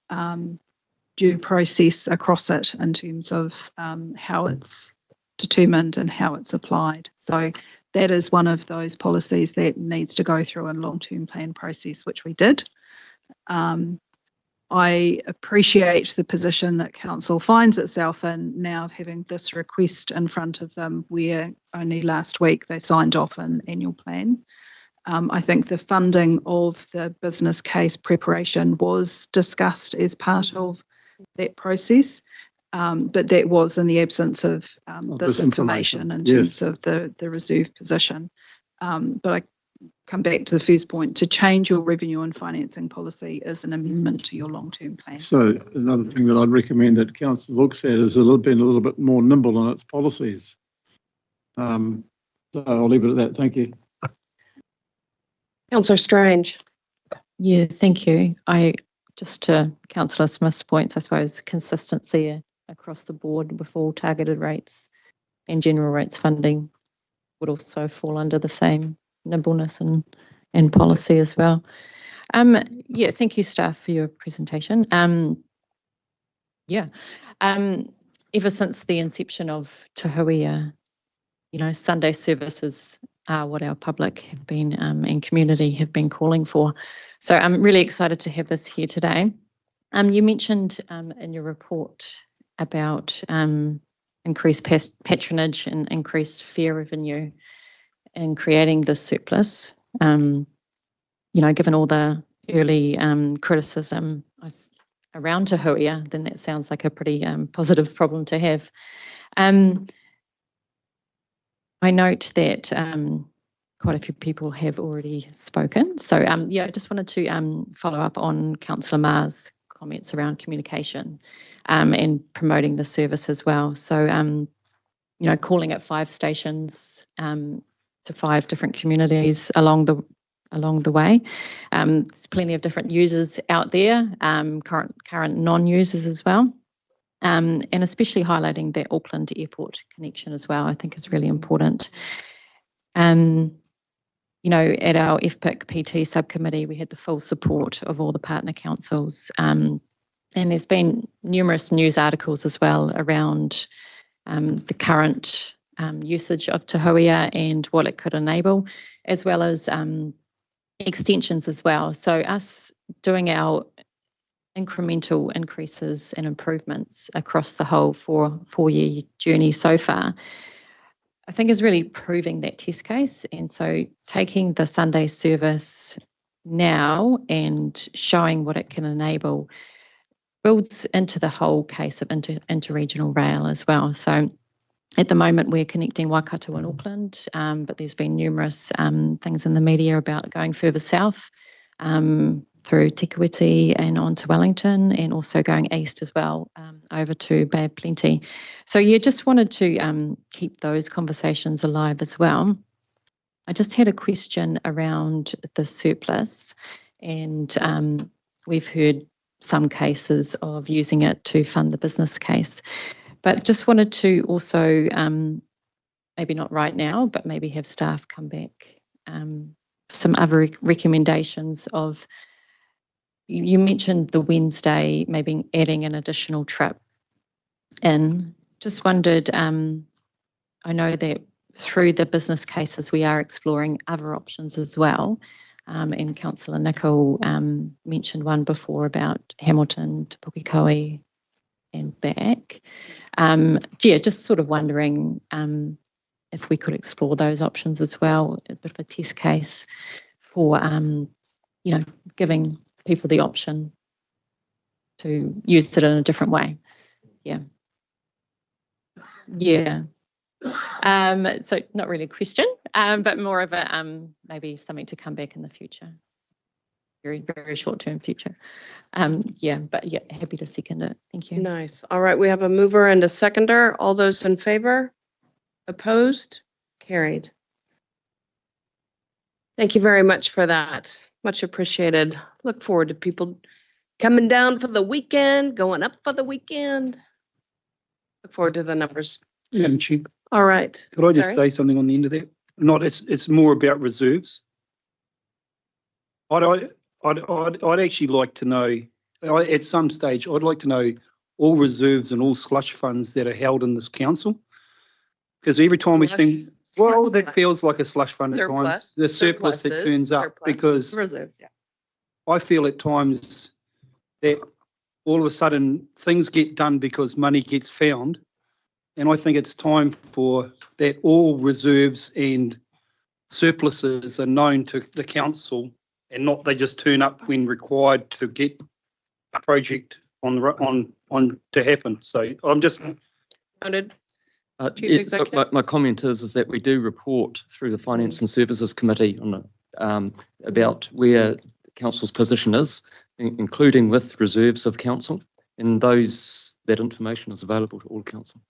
due process across it in terms of how it's determined and how it's applied. So that is one of those policies that needs to go through a long-term plan process, which we did. I appreciate the position that council finds itself in now of having this request in front of them, where only last week they signed off an annual plan. I think the funding of the business case preparation was discussed as part of that process, but that was in the absence of this information in terms of the reserve position. But come back to the first point, to change your revenue and financing policy is an amendment to your long-term plan. So another thing that I'd recommend that council looks at is being a little bit more nimble on its policies. So I'll leave it at that. Thank you. Councillor Strange. Yeah, thank you. Just to Councillor Smith's points, I suppose consistency across the board with all targeted rates and general rates funding would also fall under the same nimbleness and policy as well. Yeah, thank you, staff, for your presentation. Ever since the inception of Te Huia, Sunday services are what our public have been and community have been calling for. So I'm really excited to have this here today. You mentioned in your report about increased patronage and increased fare revenue and creating this surplus. Given all the early criticism around Te Huia, then that sounds like a pretty positive problem to have. I note that quite a few people have already spoken. So I just wanted to follow up on Councillor Ma's comments around communication and promoting the service as well. So, calling at 5 stations to 5 different communities along the way. There's plenty of different users out there, current non-users as well. And especially highlighting the Auckland Airport connection as well, I think is really important. At our FPIC PT subcommittee, we had the full support of all the partner councils. And there's been numerous news articles as well around the current usage of Te Huia and what it could enable, as well as extensions as well. So us doing our incremental increases and improvements across the whole 4-year journey so far, I think is really proving that test case. And so taking the Sunday service now and showing what it can enable builds into the whole case of interregional rail as well. So at the moment we're connecting Waikato and Auckland, but there's been numerous things in the media about going further south through Te Kuiti and on to Wellington, and also going east as well, over to Bay of Plenty. So just wanted to keep those conversations alive as well. I just had a question around the surplus, and we've heard some cases of using it to fund the business case, but just wanted to also, maybe not right now, but maybe have staff come back some other recommendations of, you mentioned the Wednesday, maybe adding an additional trip in. Just wondered, I know that through the business cases we are exploring other options as well, and Councillor Nicol mentioned one before about Hamilton to Pukekohe and back. Just sort of wondering if we could explore those options as well, a bit of a test case for, giving people the option to use it in a different way. So not really a question, but more of a maybe something to come back in the future, very, very short-term future. Happy to second it. Thank you. Nice. All right, we have a mover and a seconder. All those in favor? Opposed? Carried. Thank you very much for that. Much appreciated. Look forward to people coming down for the weekend, going up for the weekend. Look forward to the numbers. Madam Chair, All right. could I just say something on the end of that? It's more about reserves. I'd actually like to know, at some stage, I'd like to know all reserves and all slush funds that are held in this council. Because every time we spend, well, that feels like a slush fund at times. The surplus that turns up, because reserves, I feel at times that all of a sudden things get done because money gets found. And I think it's time for that all reserves and surpluses are known to the council, and not they just turn up when required to get a project on to happen. So I'm just noted. My comment is that we do report through the Finance and Services Committee on about where council's position is, including with reserves of council, and that information is available to all council.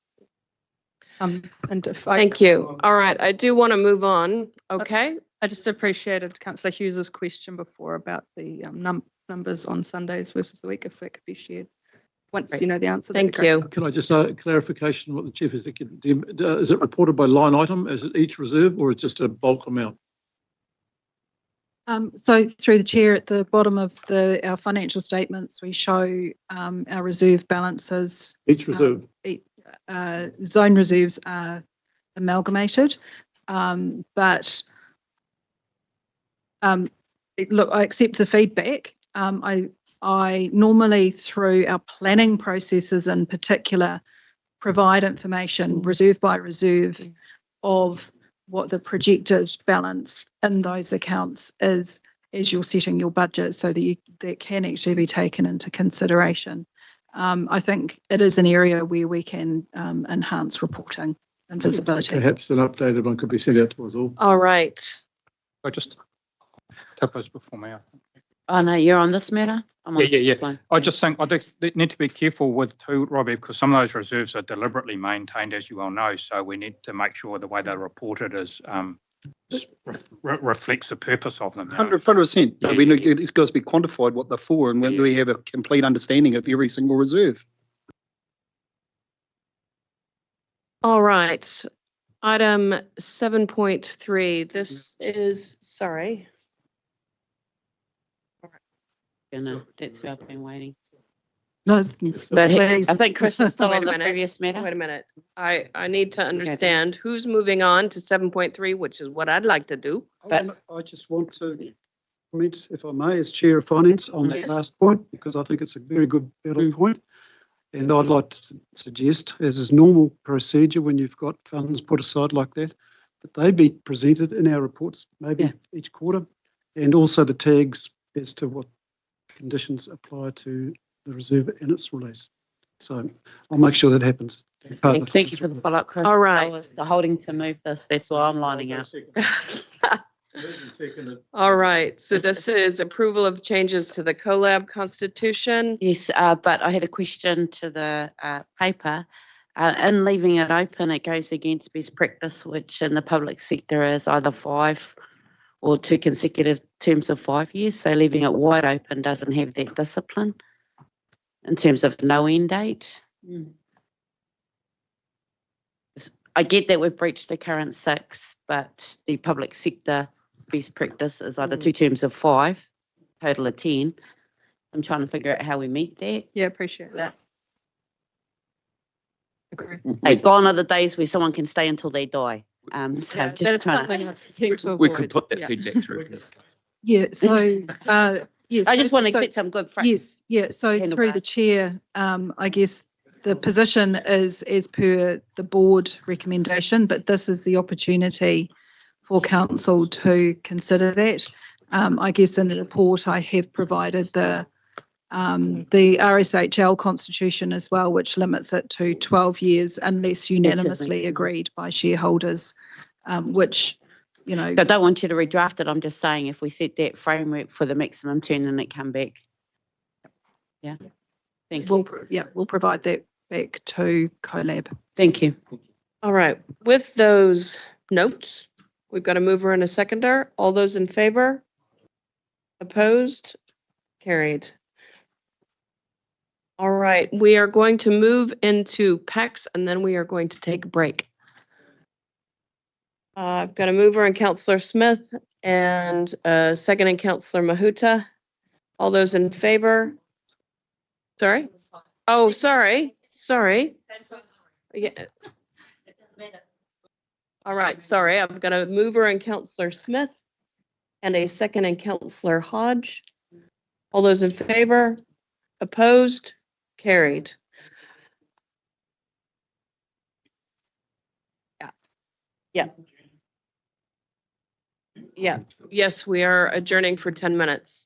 And if Thank you. All right, I do want to move on. Okay. I just appreciated Councillor Hughes's question before about the numbers on Sundays versus the week, if it could be shared. Once you know the answer. Thank you. Can I just clarification what the Chief Executive, is it reported by line item as each reserve, or is it just a bulk amount? So through the chair, at the bottom of our financial statements, we show our reserve balances. Each reserve? Zone reserves are amalgamated, but look, I accept the feedback. I normally, through our planning processes in particular, provide information reserve by reserve of what the projected balance in those accounts is as you're setting your budget, so that that can actually be taken into consideration. I think it is an area where we can enhance reporting and visibility. Perhaps an updated one could be sent out to us all. All right. I just Tipa's before me. Oh, no, you're on this matter? Yeah. I just think they need to be careful with too, Robbie, because some of those reserves are deliberately maintained, as you well know. So we need to make sure the way they're reported is reflects the purpose of them. 100%. I mean, it's got to be quantified what they're for, and when we have a complete understanding of every single reserve. All right. Item 7.3. This is, sorry. That's why I've been waiting. No, but I think Chris is still Wait on a the minute. previous matter. Wait a minute. I need to understand who's moving on to 7.3, which is what I'd like to do. But I just want to comment, if I may, as Chair of Finance on that last point, because I think it's a very good valid point. And I'd like to suggest, as is normal procedure when you've got funds put aside like that, that they be presented in our reports, maybe each quarter, and also the tags as to what conditions apply to the reserve in its release. So I'll make sure that happens. Thank you for the follow-up, Chris. All right. The holding to move this, that's why I'm lining up. All right. So this is approval of changes to the CoLab Constitution. Yes, but I had a question to the paper. In leaving it open, it goes against best practice, which in the public sector is either 5 or 2 consecutive terms of 5 years. So leaving it wide open doesn't have that discipline in terms of no end date. I get that we've breached the current 6, but the public sector best practice is either 2 terms of 5, total of 10. I'm trying to figure out how we meet that. Yeah, appreciate that. Agree. Hey, gone are the days where someone can stay until they die. So That's just trying something to... We could put that feedback through. Yeah, so, yes. I just want to so- get some good Yes, yeah, so Hand through over. the chair, I guess the position is as per the board recommendation, but this is the opportunity for council to consider that. I guess in the report I have provided the RSHL constitution as well, which limits it to 12 years unless unanimously agreed by shareholders, which, you know. I don't want you to redraft it. I'm just saying if we set that framework for the maximum term and it come back. Yeah. Thank you. We'll provide that back to CoLab. Thank you. All right. With those notes, we've got a mover and a seconder. All those in favor? Opposed? Carried. All right. We are going to move into PACs and then we are going to take a break. I've got a mover and Councillor Smith and a second and Councillor Mahuta. All those in favor? Sorry? Oh, sorry. Yeah. All right. Sorry. I've got a mover and Councillor Smith and a second and Councillor Hodge. All those in favor? Opposed? Carried. Yeah. Yes, we are adjourning for 10 minutes.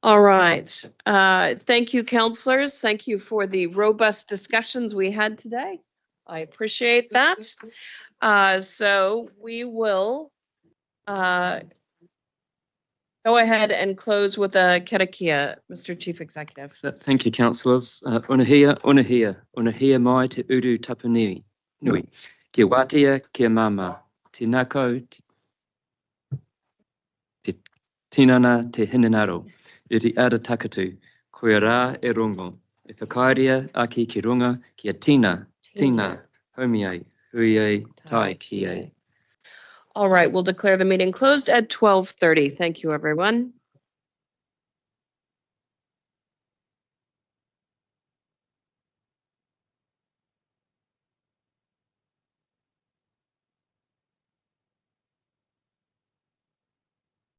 All right. Thank you, councillors. Thank you for the robust discussions we had today. I appreciate that. So we will go ahead and close with a karakia, Mr. Chief Executive. Thank you, councillors. Unahia mai te uru tapunui. Nui. Kia wātea, kia mama. Tinako, te tinana, te hinanaro. I te ara takatu. Koe rā e rongo. E whakairea aki ki runga, kia tina, tina, homiai, huiei, tai ki e. All right, we'll declare the meeting closed at 12:30. Thank you, everyone.